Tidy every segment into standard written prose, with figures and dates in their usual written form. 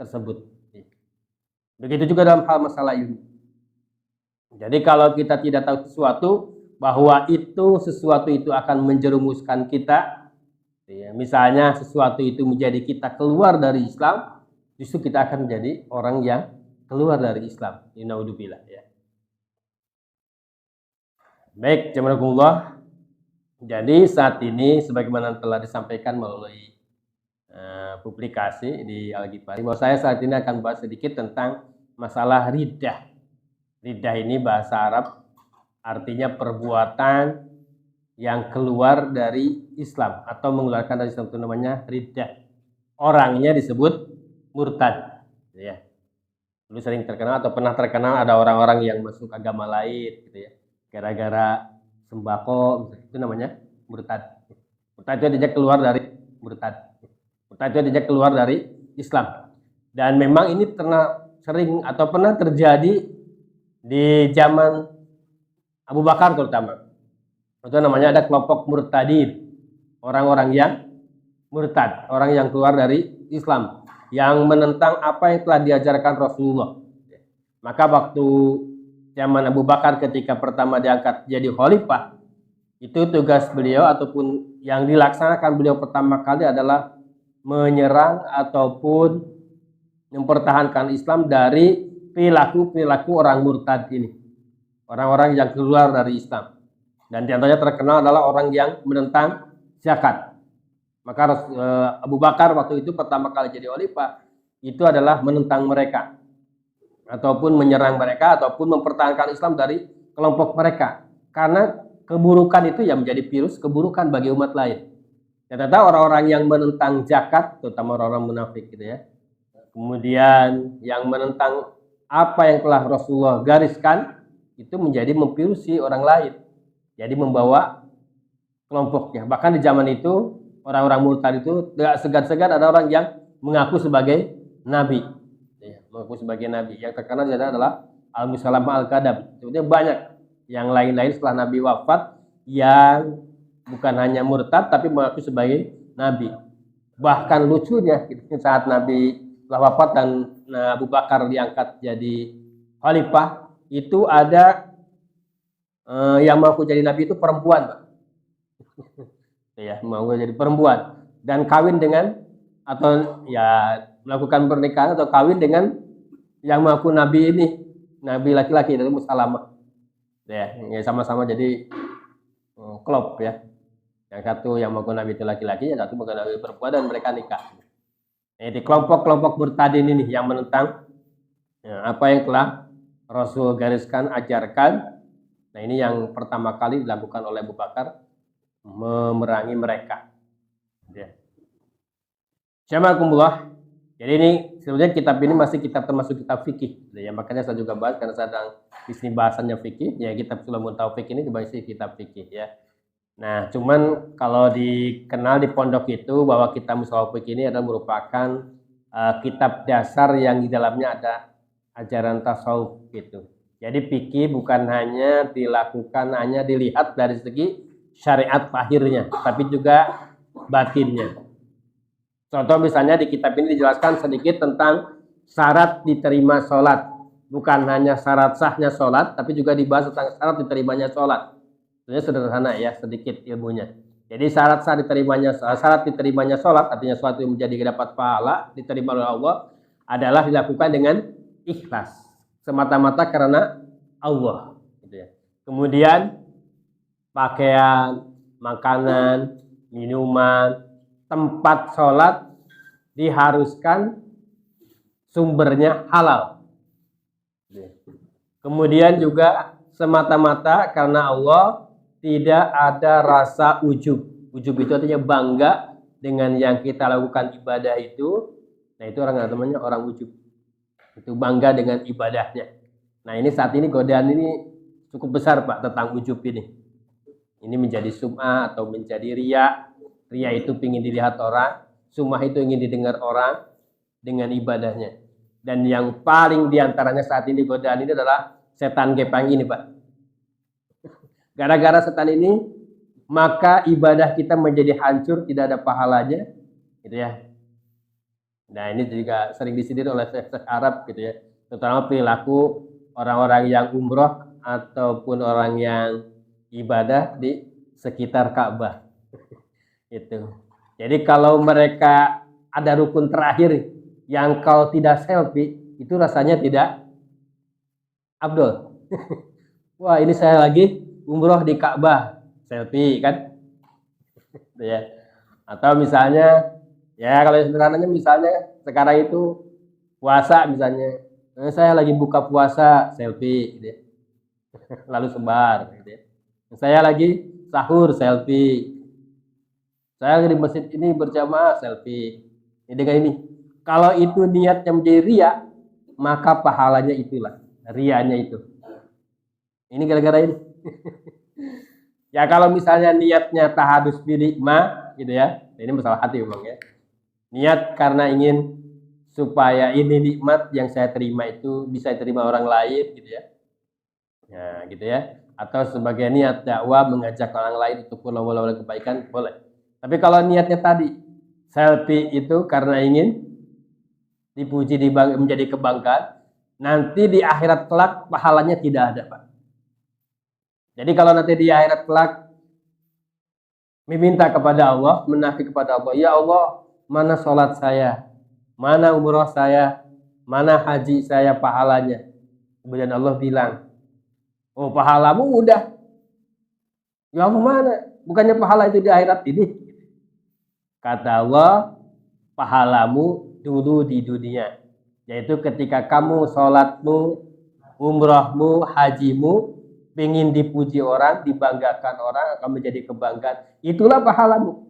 tersebut. Begitu juga dalam hal masalah ilmu. Jadi kalau kita tidak tahu sesuatu, bahwa sesuatu itu akan menjerumuskan kita, ya, misalnya sesuatu itu menjadi kita keluar dari Islam, justru kita akan menjadi orang yang keluar dari Islam. Naudzubillah, ya. Baik, jazakumullah. Jadi saat ini sebagaimana telah disampaikan melalui publikasi di Al-Ghifari, bahwa saya saat ini akan bahas sedikit tentang masalah riddah. Riddah ini bahasa Arab artinya perbuatan yang keluar dari Islam atau mengeluarkan dari Islam, itu namanya riddah. Orangnya disebut murtad, ya. Dulu sering terkenal atau pernah terkenal ada orang-orang yang masuk agama lain, gitu ya, gara-gara sembako, itu namanya murtad. Murtad itu dia keluar dari murtad. Murtad itu dia keluar dari Islam. Dan memang ini sering atau pernah terjadi di zaman Abu Bakar terutama. Itu namanya ada kelompok murtadin, orang-orang yang murtad, orang yang keluar dari Islam, yang menentang apa yang telah diajarkan Rasulullah. Maka waktu zaman Abu Bakar ketika pertama diangkat jadi khalifah, itu tugas beliau ataupun yang dilaksanakan beliau pertama kali adalah menyerang ataupun mempertahankan Islam dari perilaku orang murtad ini, orang-orang yang keluar dari Islam. Dan diantaranya terkenal adalah orang yang menentang zakat. Maka Abu Bakar waktu itu pertama kali jadi khalifah itu adalah menentang mereka, ataupun menyerang mereka, ataupun mempertahankan Islam dari kelompok mereka. Karena keburukan itu yang menjadi virus keburukan bagi umat lain. Ternyata orang-orang yang menentang zakat, terutama orang-orang munafik gitu ya, kemudian yang menentang apa yang telah Rasulullah gariskan, itu menjadi memvirusi orang lain, jadi membawa kelompoknya. Bahkan di zaman itu orang-orang murtad itu tidak segan-segan ada orang yang mengaku sebagai nabi, ya, mengaku sebagai nabi. Yang terkenal adalah Al-Musalamah Al-Kadab. Kemudian banyak yang lain-lain setelah Nabi wafat yang bukan hanya murtad tapi mengaku sebagai nabi. Bahkan lucunya saat Nabi telah wafat dan Abu Bakar diangkat jadi khalifah, itu ada yang mengaku jadi nabi itu perempuan, Pak. Ya, mau jadi perempuan dan kawin dengan atau ya melakukan pernikahan atau kawin dengan yang mengaku nabi ini, nabi laki-laki dari Musalamah. Ya, sama-sama jadi klop ya. Yang satu yang mengaku nabi itu laki-laki, yang satu mengaku nabi perempuan, dan mereka nikah. Jadi kelompok-kelompok murtadin ini yang menentang apa yang telah Rasul gariskan, ajarkan. Nah, ini yang pertama kali dilakukan oleh Abu Bakar, memerangi mereka. Ya. Jazakumullah. Jadi ini sebenarnya kitab ini masih kitab termasuk kitab fikih. Ya, makanya saya juga bahas karena sedang di sini bahasannya fikih. Ya, kitab Sullamul Taufiq ini dibahas kitab fikih ya. Nah, cuman kalau dikenal di pondok itu bahwa kitab Mushaf fikih ini adalah merupakan kitab dasar yang di dalamnya ada ajaran tasawuf gitu. Jadi fikih bukan hanya dilakukan, hanya dilihat dari segi syariat lahirnya, tapi juga batinnya. Contoh misalnya di kitab ini dijelaskan sedikit tentang syarat diterima sholat. Bukan hanya syarat sahnya sholat, tapi juga dibahas tentang syarat diterimanya sholat. Sebenarnya sederhana ya, sedikit ilmunya. Jadi syarat diterimanya sholat, artinya suatu yang menjadi dapat pahala, diterima oleh Allah, adalah dilakukan dengan ikhlas, semata-mata karena Allah. Gitu ya. Kemudian pakaian, makanan, minuman, tempat sholat diharuskan sumbernya halal. Kemudian juga semata-mata karena Allah, tidak ada rasa ujub. Ujub itu artinya bangga dengan yang kita lakukan ibadah itu. Nah, itu namanya orang ujub. Itu bangga dengan ibadahnya. Nah, ini saat ini godaan ini cukup besar, Pak, tentang ujub ini. Ini menjadi sum'ah atau menjadi riya. Riya itu ingin dilihat orang, sum'ah itu ingin didengar orang dengan ibadahnya. Dan yang paling diantaranya saat ini godaan ini adalah setan gepang ini, Pak. Gara-gara setan ini, maka ibadah kita menjadi hancur, tidak ada pahalanya, gitu ya. Nah, ini juga sering disindir oleh Syekh Arab gitu ya. Terutama perilaku orang-orang yang umroh ataupun orang yang ibadah di sekitar Ka'bah. Itu. Jadi kalau mereka ada rukun terakhir yang kalau tidak selfie, itu rasanya tidak afdol. Wah, ini saya lagi umroh di Ka'bah, selfie kan? Ya. Atau misalnya, ya kalau sederhananya misalnya sekarang itu puasa misalnya, saya lagi buka puasa, selfie, gitu ya. Lalu sebar, gitu ya. Saya lagi sahur, selfie. Saya di masjid ini berjamaah, selfie. Ini dengan ini. Kalau itu niatnya menjadi ria, maka pahalanya itulah, rianya itu. Ini gara-gara ini. Ya kalau misalnya niatnya tahadus binikmah, gitu ya. Ini masalah hati memang ya. Niat karena ingin supaya ini nikmat yang saya terima itu bisa diterima orang lain, gitu ya. Ya, gitu ya. Atau sebagai niat dakwah mengajak orang lain untuk melakukan kebaikan, boleh. Tapi kalau niatnya tadi selfie itu karena ingin dipuji, menjadi kebanggaan, nanti di akhirat kelak pahalanya tidak ada, Pak. Jadi kalau nanti di akhirat kelak meminta kepada Allah, menafik kepada Allah, ya Allah, mana sholat saya, mana umroh saya, mana haji saya pahalanya. Kemudian Allah bilang, oh pahalamu udah. Ya Allah, mana? Bukannya pahala itu di akhirat ini. Kata Allah, pahalamu dulu di dunia. Yaitu ketika kamu sholatmu, umrohmu, hajimu, ingin dipuji orang, dibanggakan orang, akan menjadi kebanggaan. Itulah pahalamu.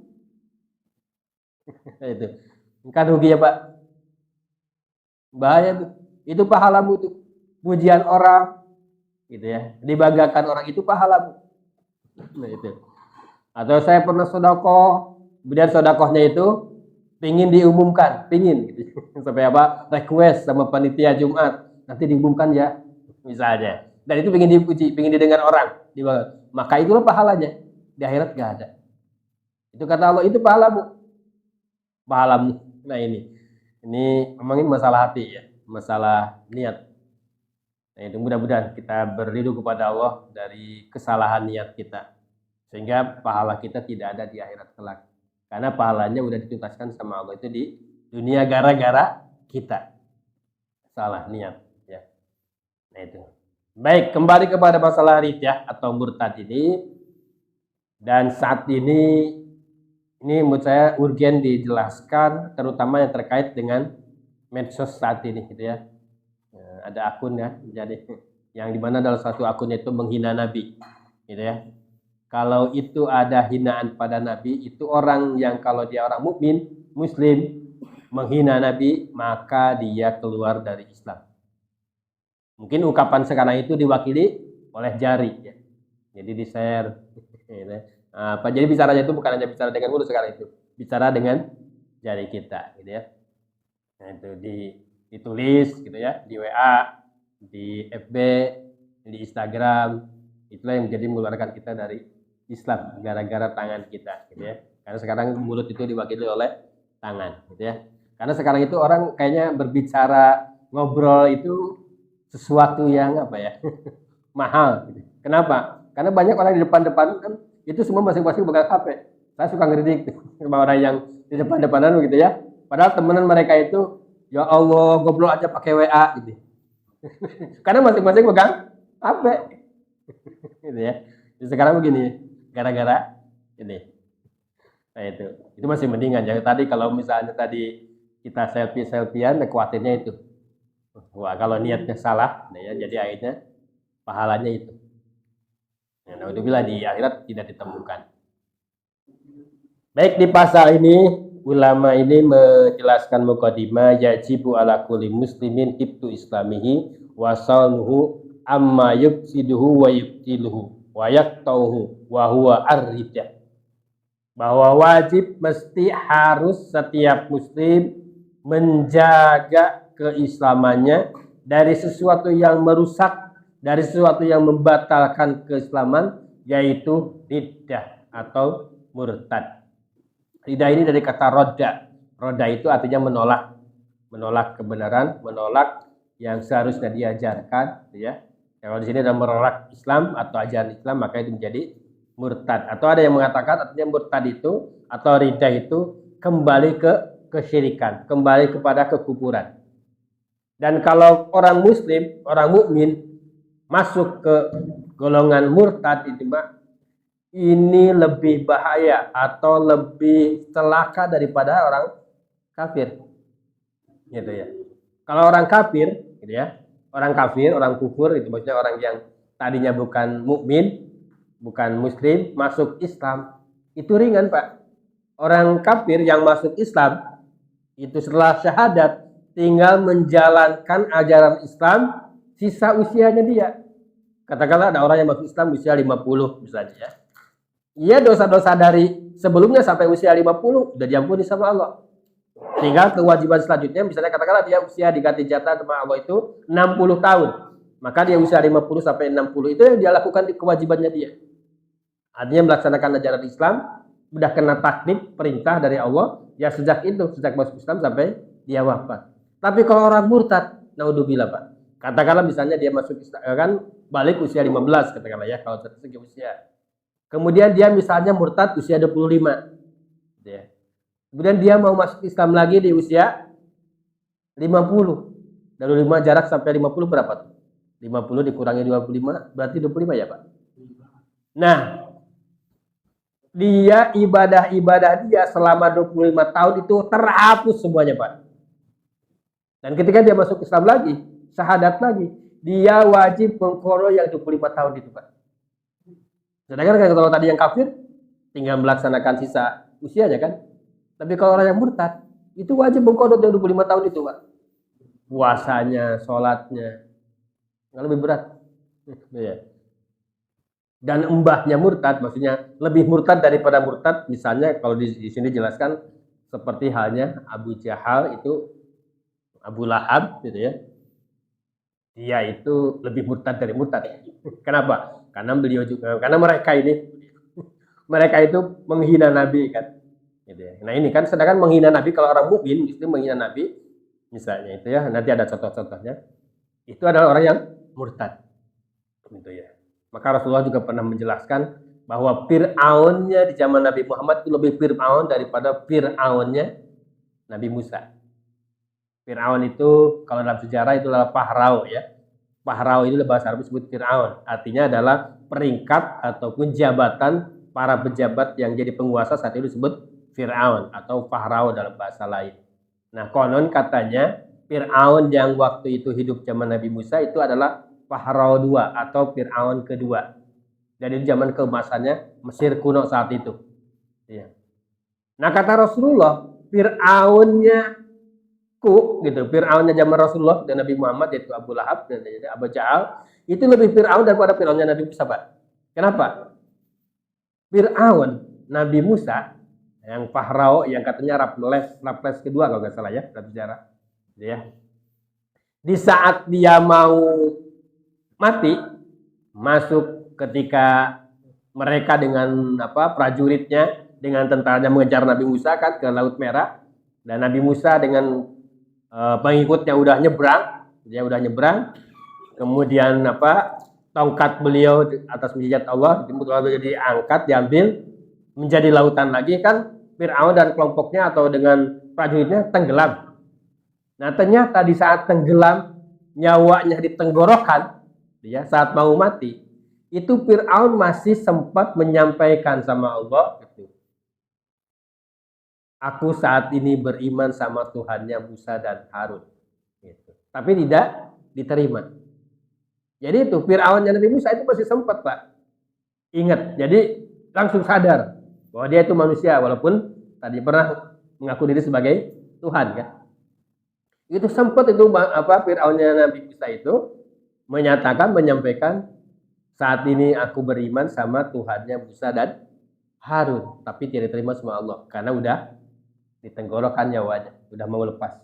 Itu. Kan rugi ya Pak? Bahaya tuh. Itu pahalamu tuh. Pujian orang, gitu ya. Dibanggakan orang, itu pahalamu. Nah itu. Atau saya pernah sodakoh, kemudian sodakohnya itu pingin diumumkan, pingin gitu. Sampai apa? Request sama panitia Jumat, nanti diumumkan ya, misalnya. Dan itu pingin dipuji, pingin didengar orang, maka itulah pahalanya. Di akhirat gak ada. Itu kata Allah, itu pahalamu. Pahalamu. Nah ini memang ini masalah hati ya, masalah niat. Nah itu mudah-mudahan kita berlindung kepada Allah dari kesalahan niat kita, sehingga pahala kita tidak ada di akhirat kelak. Karena pahalanya udah dituntaskan sama Allah itu di dunia gara-gara kita salah niat ya. Nah itu. Baik, kembali kepada masalah riddah atau murtad ini. Dan saat ini menurut saya urgen dijelaskan, terutama yang terkait dengan medsos saat ini gitu ya. Ada akun ya, jadi yang dimana dalam satu akunnya itu menghina Nabi gitu ya. Kalau itu ada hinaan pada Nabi, itu orang yang kalau dia orang mukmin, muslim, menghina Nabi, maka dia keluar dari Islam. Mungkin ungkapan sekarang itu diwakili oleh jari ya. Jadi di-share. Jadi bicaranya itu bukan hanya bicara dengan mulut sekarang itu, bicara dengan jari kita gitu ya. Nah itu ditulis gitu ya, di WA, di FB, di Instagram. Itulah yang menjadi mengeluarkan kita dari Islam gara-gara tangan kita gitu ya. Karena sekarang mulut itu diwakili oleh tangan gitu ya. Karena sekarang itu orang kayaknya berbicara, ngobrol itu sesuatu yang apa ya? Mahal gitu. Kenapa? Karena banyak orang di depan-depan kan itu semua masing-masing pegang HP. Saya suka ngeridik sama orang yang di depan-depanan gitu ya. Padahal temenan mereka itu, ya Allah, goblok aja pakai WA gitu. Karena masing-masing pegang HP. Gitu ya. Jadi sekarang begini, gara-gara ini. Nah itu masih mendingan. Jadi tadi kalau misalnya tadi kita selfie-selfian, khawatirnya itu. Wah, kalau niatnya salah, nah ya, jadi akhirnya pahalanya itu. Nah, naudzubillah di akhirat tidak ditemukan. Baik, di pasal ini ulama ini menjelaskan muqaddimah yajibu ala kulli muslimin ibtu islamihi wa salnuhu amma yufsiduhu wa yubtiluhu wa yaqtauhu wa huwa ar-riddah. Bahwa wajib mesti harus setiap muslim menjaga keislamannya dari sesuatu yang merusak, dari sesuatu yang membatalkan keislaman, yaitu riddah atau murtad. Riddah ini dari kata roda. Roda itu artinya menolak. menolak kebenaran, menolak yang seharusnya diajarkan, ya. Kalau di sini adalah menolak Islam atau ajaran Islam, maka itu menjadi murtad. Atau ada yang mengatakan artinya murtad itu atau ridha itu kembali ke kesyirikan, kembali kepada kekufuran. Dan kalau orang muslim, orang mukmin masuk ke golongan murtad itu, ini lebih bahaya atau lebih celaka daripada orang kafir. Gitu ya. Kalau orang kafir, gitu ya. Orang kafir, orang kufur itu maksudnya orang yang tadinya bukan mukmin, bukan muslim, masuk Islam, itu ringan, Pak. Orang kafir yang masuk Islam itu setelah syahadat tinggal menjalankan ajaran Islam sisa usianya dia. Katakanlah ada orang yang masuk Islam usia 50 misalnya ya. Ia dosa-dosa dari sebelumnya sampai usia 50 sudah diampuni sama Allah. Tinggal kewajiban selanjutnya, misalnya katakanlah dia usia diganti jatah sama Allah itu 60 tahun. Maka dia usia 50 sampai 60 itu yang dia lakukan di kewajibannya dia. Artinya melaksanakan ajaran Islam, sudah kena taklif perintah dari Allah, ya sejak itu, sejak masuk Islam sampai dia wafat. Tapi kalau orang murtad, naudzubillah Pak. Katakanlah misalnya dia masuk Islam, kan balik usia 15 katakanlah ya, kalau dari segi usia. Kemudian dia misalnya murtad usia 25. Ya. Kemudian dia mau masuk Islam lagi di usia 50. Dari 5 jarak sampai 50 berapa tuh? 50 dikurangi 25 berarti 25 ya Pak? Nah, dia ibadah-ibadah dia selama 25 tahun itu terhapus semuanya Pak. Dan ketika dia masuk Islam lagi, syahadat lagi, dia wajib mengqadha yang 25 tahun itu Pak. Sedangkan kalau tadi yang kafir tinggal melaksanakan sisa usianya kan. Tapi kalau orang yang murtad itu wajib mengqadha yang 25 tahun itu Pak. Puasanya, sholatnya, nggak lebih berat. Ya. Dan embahnya murtad, maksudnya lebih murtad daripada murtad. Misalnya kalau di sini jelaskan seperti halnya Abu Jahal itu, Abu Lahab gitu ya. Dia itu lebih murtad dari murtad. Kenapa? Karena beliau juga, karena mereka itu menghina Nabi kan. Gitu ya. Nah ini kan sedangkan menghina Nabi, kalau orang mukmin itu menghina Nabi misalnya itu ya, nanti ada contoh-contohnya, itu adalah orang yang murtad gitu ya. Maka Rasulullah juga pernah menjelaskan bahwa Fir'aunnya di zaman Nabi Muhammad itu lebih Fir'aun daripada Fir'aunnya Nabi Musa. Fir'aun itu kalau dalam sejarah itu adalah Pahrao ya. Pahrao itu bahasa Arab disebut Fir'aun, artinya adalah peringkat ataupun jabatan para pejabat yang jadi penguasa saat itu disebut Fir'aun atau Pahrao dalam bahasa lain. Nah, konon katanya Fir'aun yang waktu itu hidup zaman Nabi Musa itu adalah Pahrao II atau Fir'aun kedua. Jadi zaman keemasannya Mesir kuno saat itu. Ya. Nah, kata Rasulullah, Fir'aunnya gitu, Fir'aunnya zaman Rasulullah dan Nabi Muhammad yaitu Abu Lahab dan Abu Jahal itu lebih Fir'aun daripada Fir'aunnya Nabi Musa, Pak. Kenapa? Fir'aun Nabi Musa yang Pahrao yang katanya Ramses kedua kalau nggak salah ya dalam sejarah ya. Di saat dia mau mati, masuk ketika mereka dengan prajuritnya dengan tentaranya mengejar Nabi Musa kan ke Laut Merah, dan Nabi Musa dengan pengikutnya udah nyebrang, kemudian tongkat beliau atas mujizat Allah diangkat, diambil menjadi lautan lagi kan, Fir'aun dan kelompoknya atau dengan prajuritnya tenggelam. Nah ternyata di saat tenggelam, nyawanya di tenggorokan, ya, saat mau mati, itu Fir'aun masih sempat menyampaikan sama Allah, gitu, aku saat ini beriman sama Tuhannya Musa dan Harun. Gitu. Tapi tidak diterima. Jadi itu Fir'aunnya Nabi Musa itu masih sempat Pak. Ingat, jadi langsung sadar bahwa dia itu manusia walaupun tadi pernah mengaku diri sebagai Tuhan kan. Itu sempat itu Fir'aunnya Nabi Musa itu menyampaikan saat ini aku beriman sama Tuhannya Musa dan Harun, tapi tidak diterima sama Allah karena udah ditenggorokan nyawanya, udah mau lepas.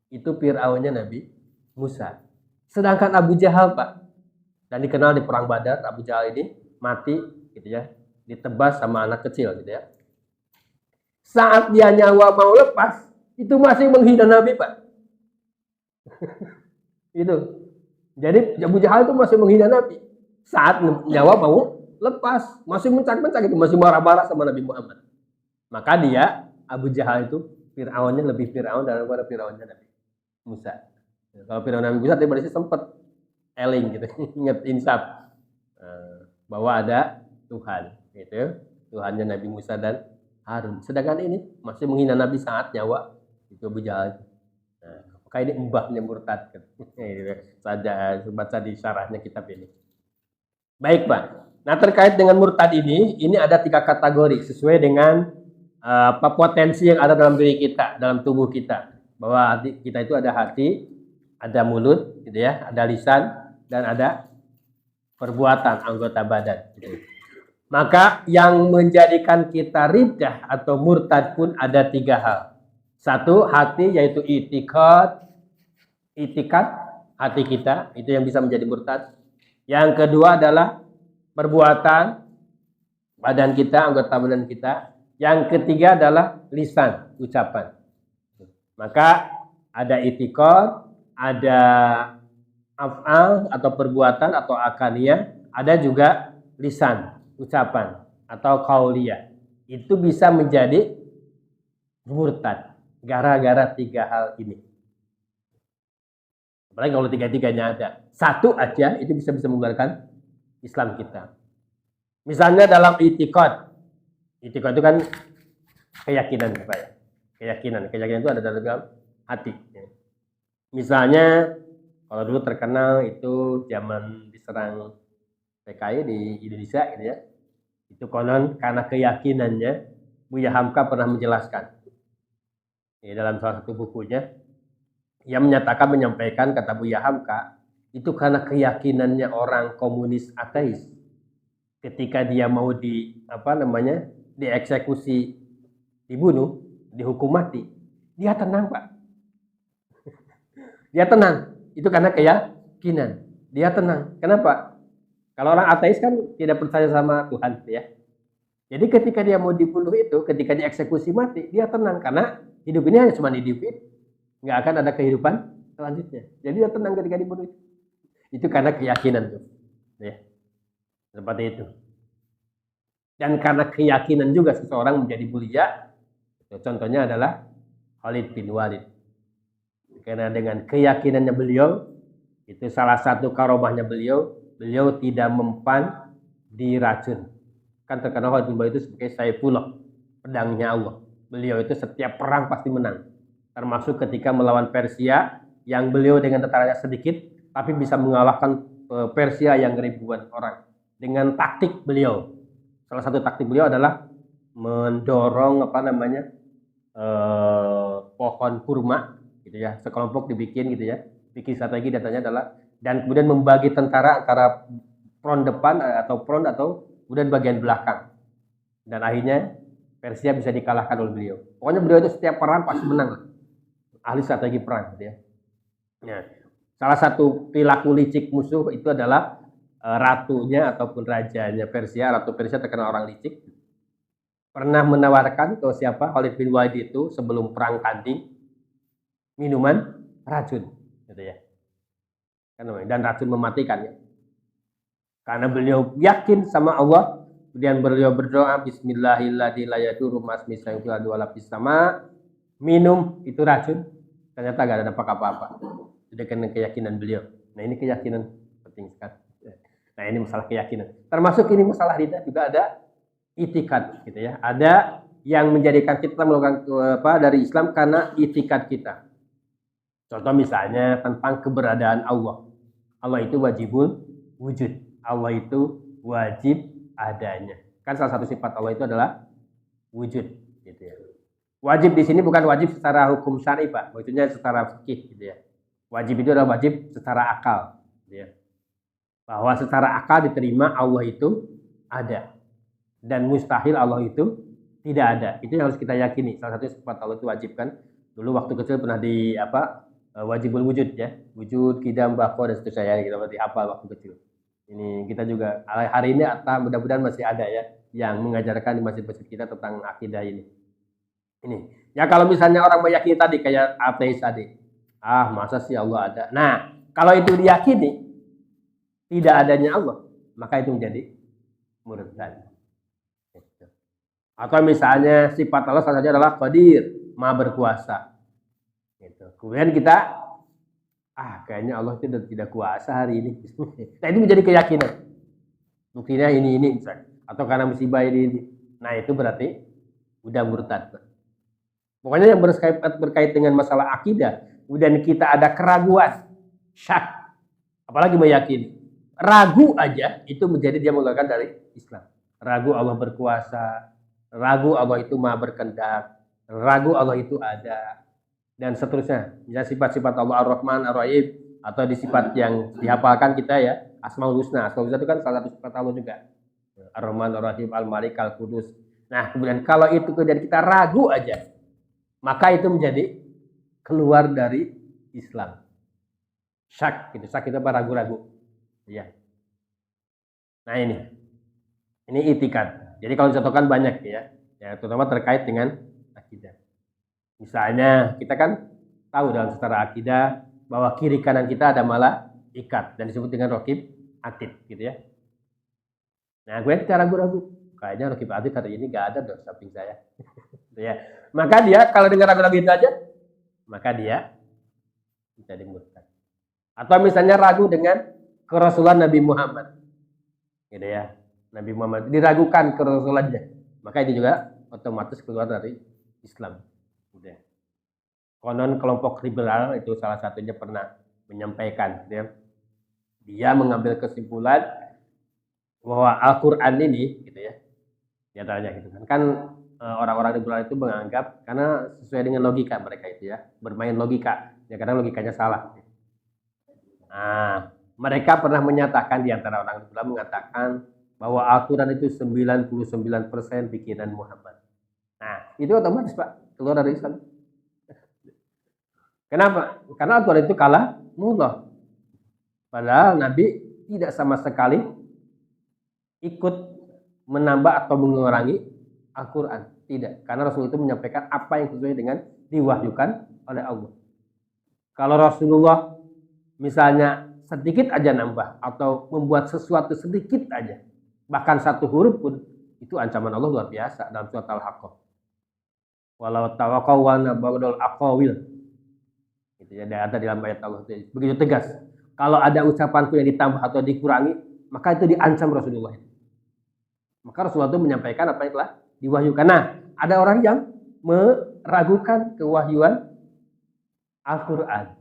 Itu Fir'aunnya Nabi Musa. Sedangkan Abu Jahal Pak, dan dikenal di perang Badar, Abu Jahal ini mati gitu ya, ditebas sama anak kecil gitu ya. Saat dia nyawa mau lepas, itu masih menghina Nabi Pak. Itu. Jadi Abu Jahal itu masih menghina Nabi. Saat nyawa mau lepas, masih mencak-mencak itu, masih marah-marah sama Nabi Muhammad. Maka dia, Abu Jahal itu, Fir'aunnya lebih Fir'aun daripada Fir'aunnya Nabi Musa. Kalau Fir'aun Nabi Musa, dia masih sempat eling gitu, ingat insaf bahwa ada Tuhan, gitu. Tuhannya Nabi Musa dan Harun. Sedangkan ini masih menghina Nabi saat nyawa itu Abu Jahal. Maka ini mbahnya murtad. Saja baca di syarahnya kitab ini. Baik Pak. Nah terkait dengan murtad ini ada 3 kategori sesuai dengan potensi yang ada dalam diri kita, dalam tubuh kita. Bahwa hati kita itu ada hati, ada mulut, gitu ya, ada lisan, dan ada perbuatan anggota badan. Gitu. Maka yang menjadikan kita riddah atau murtad pun ada 3 hal. 1, hati, yaitu itikad hati kita, itu yang bisa menjadi murtad. Yang kedua adalah perbuatan badan kita, anggota badan kita. Yang ketiga adalah lisan, ucapan. Maka ada itikad, ada af'al atau perbuatan atau akaniyah, ada juga lisan, ucapan atau qauliyah. Itu bisa menjadi murtad gara-gara 3 hal ini. Apalagi kalau 3-tiganya ada. 1 aja itu bisa mengeluarkan Islam kita. Misalnya dalam itikad. Itikad itu kan keyakinan, Pak ya. Keyakinan itu ada dalam hati. Misalnya kalau dulu terkenal itu zaman diserang PKI di Indonesia gitu ya. Itu konon karena keyakinannya Buya Hamka pernah menjelaskan. Dalam salah satu bukunya yang menyampaikan kata Buya Hamka itu karena keyakinannya orang komunis ateis ketika dia mau dieksekusi, dibunuh, dihukum mati, dia tenang Pak. Dia tenang, itu karena keyakinan. Dia tenang. Kenapa? Kalau orang ateis kan tidak percaya sama Tuhan ya. Jadi ketika dia mau dibunuh itu, ketika dieksekusi mati, dia tenang karena hidup ini hanya cuma hidup itu. Nggak akan ada kehidupan selanjutnya. Jadi dia tenang ketika dibunuh. Itu karena keyakinan tuh. Ya. Seperti itu. Dan karena keyakinan juga seseorang menjadi mulia. Contohnya adalah Khalid bin Walid. Karena dengan keyakinannya beliau, itu salah satu karomahnya beliau tidak mempan diracun. Kan terkenal Khalid bin Walid itu sebagai Saifullah, pedangnya Allah. Beliau itu setiap perang pasti menang. Termasuk ketika melawan Persia yang beliau dengan tentaranya sedikit tapi bisa mengalahkan Persia yang ribuan orang dengan taktik beliau. Salah satu taktik beliau adalah mendorong pohon kurma gitu ya, sekelompok dibikin gitu ya. Bikin strategi datanya adalah dan kemudian membagi tentara antara front depan atau kemudian bagian belakang. Dan akhirnya Persia bisa dikalahkan oleh beliau. Pokoknya beliau itu setiap perang pasti menang. Ahli strategi perang gitu ya. Nah, salah satu perilaku licik musuh itu adalah ratunya ataupun rajanya Persia. Ratu Persia terkenal orang licik. Pernah menawarkan ke siapa? Khalid bin Walid itu sebelum perang tanding minuman racun gitu ya. Dan racun mematikan ya. Karena beliau yakin sama Allah, kemudian beliau berdoa bismillahirrahmanirrahim minum itu racun, ternyata gak ada dampak apa-apa. Itu karena keyakinan beliau. Nah ini keyakinan penting sekali. Nah ini masalah keyakinan. Termasuk ini masalah ridha juga ada itikad gitu ya. Ada yang menjadikan kita melakukan dari Islam karena itikad kita. Contoh misalnya tentang keberadaan Allah. Allah itu wajibul wujud. Allah itu wajib adanya. Kan salah satu sifat Allah itu adalah wujud gitu ya. Wajib di sini bukan wajib secara hukum syar'i Pak, maksudnya secara fikih gitu ya. Wajib itu adalah wajib secara akal gitu ya. Bahwa secara akal diterima Allah itu ada dan mustahil Allah itu tidak ada. Itu yang harus kita yakini. Salah satu sifat Allah itu wajib kan. Dulu waktu kecil pernah di wajibul wujud ya, wujud, qidam, baqa dan seterusnya kita berarti hafal waktu kecil. Ini kita juga hari ini mudah-mudahan masih ada ya yang mengajarkan di masjid-masjid kita tentang akidah ini. Ini ya kalau misalnya orang meyakini tadi kayak ateis tadi, Ah, masa sih Allah ada? Nah, kalau itu diyakini tidak adanya Allah, maka itu menjadi murtad. Atau misalnya sifat Allah salah satunya adalah Qadir, Maha berkuasa. Gitu. Kemudian kita kayaknya Allah itu tidak kuasa hari ini. Nah, itu menjadi keyakinan. Buktinya ini misalnya. Atau karena musibah ini. Nah, itu berarti udah murtad. Pokoknya yang berkait dengan masalah akidah, kemudian kita ada keraguan, syak, apalagi meyakini. Ragu aja itu menjadi dia mengeluarkan dari Islam. Ragu Allah berkuasa, ragu Allah itu Maha berkehendak, ragu Allah itu ada, dan seterusnya. Misalnya sifat-sifat Allah Ar-Rahman, Ar-Rahim, atau di sifat yang dihafalkan kita ya, Asmaul Husna. Asmaul Husna itu kan salah satu sifat Allah juga. Ar-Rahman, Ar-Rahim, Al-Malik, Al-Qudus. Nah, kemudian kalau itu kemudian kita ragu aja, maka itu menjadi keluar dari Islam. Syak, gitu. Syak itu apa? Ragu-ragu. Ya. Nah, ini itikad. Jadi kalau dicontohkan banyak ya, terutama terkait dengan akidah. Misalnya kita kan tahu dalam secara akidah bahwa kiri kanan kita ada malah ikat dan disebut dengan raqib atid, gitu ya. Nah, gue kita ragu-ragu, kayaknya raqib atid hari ini gak ada dong samping saya. Gitu ya. Maka dia kalau dengar ragu-ragu itu aja, maka dia menjadi murtad. Atau misalnya ragu dengan kerasulan Nabi Muhammad, gitu ya. Nabi Muhammad diragukan kerasulannya, maka itu juga otomatis keluar dari Islam. Gitu ya. Konon kelompok liberal itu salah satunya pernah menyampaikan, gitu ya. Dia mengambil kesimpulan bahwa Al-Quran ini, gitu ya, diantaranya gitu kan orang-orang liberal itu menganggap karena sesuai dengan logika mereka itu ya, bermain logika, ya kadang logikanya salah. Nah, mereka pernah menyatakan di antara orang liberal mengatakan bahwa Al-Quran itu 99% bikinan Muhammad. Nah, itu otomatis Pak keluar dari Islam. Kenapa? Karena Al-Quran itu kalah mullah. Padahal Nabi tidak sama sekali ikut menambah atau mengurangi Al-Quran. Tidak. Karena Rasul itu menyampaikan apa yang sesuai dengan diwahyukan oleh Allah. Kalau Rasulullah misalnya sedikit aja nambah atau membuat sesuatu sedikit aja, bahkan satu huruf pun, itu ancaman Allah luar biasa dalam surat Al-Haqqah. Walau tawaqawwana ba'dal aqawil. Itu ya, ada dalam ayat Allah itu begitu tegas. Kalau ada ucapanku yang ditambah atau dikurangi, maka itu diancam Rasulullah. Maka Rasulullah itu menyampaikan apa yang telah diwahyukan. Nah, ada orang yang meragukan kewahyuan Al-Quran,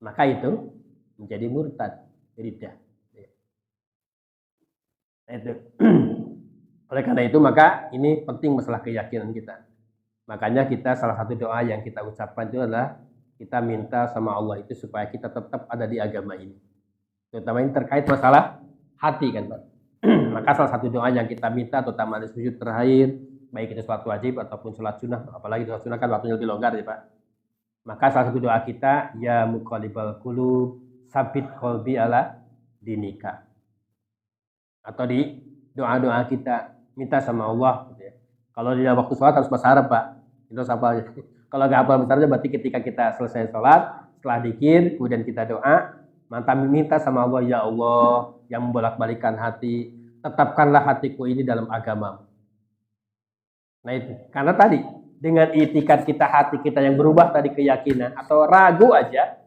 maka itu menjadi murtad, riddah. Nah, itu. Oleh karena itu maka ini penting masalah keyakinan kita. Makanya kita salah satu doa yang kita ucapkan itu adalah kita minta sama Allah itu supaya kita tetap ada di agama ini. Terutama ini terkait masalah hati kan Pak. Maka salah satu doa yang kita minta terutama di sujud terakhir, baik itu sholat wajib ataupun sholat sunnah, apalagi sholat sunnah kan waktunya lebih longgar ya Pak. Maka salah satu doa kita, ya muqallibal qulub, sabit qalbi ala dinika. Atau di doa-doa kita minta sama Allah gitu ya. Kalau di waktu sholat harus bahasa Arab Pak, itu hafalnya. Kalau nggak hafal bahasa Arab berarti ketika kita selesai sholat, setelah dzikir, kemudian kita doa, mantap minta sama Allah, ya Allah yang membolak-balikan hati, tetapkanlah hatiku ini dalam agama. Nah itu, karena tadi dengan itikad kita, hati kita yang berubah tadi keyakinan atau ragu aja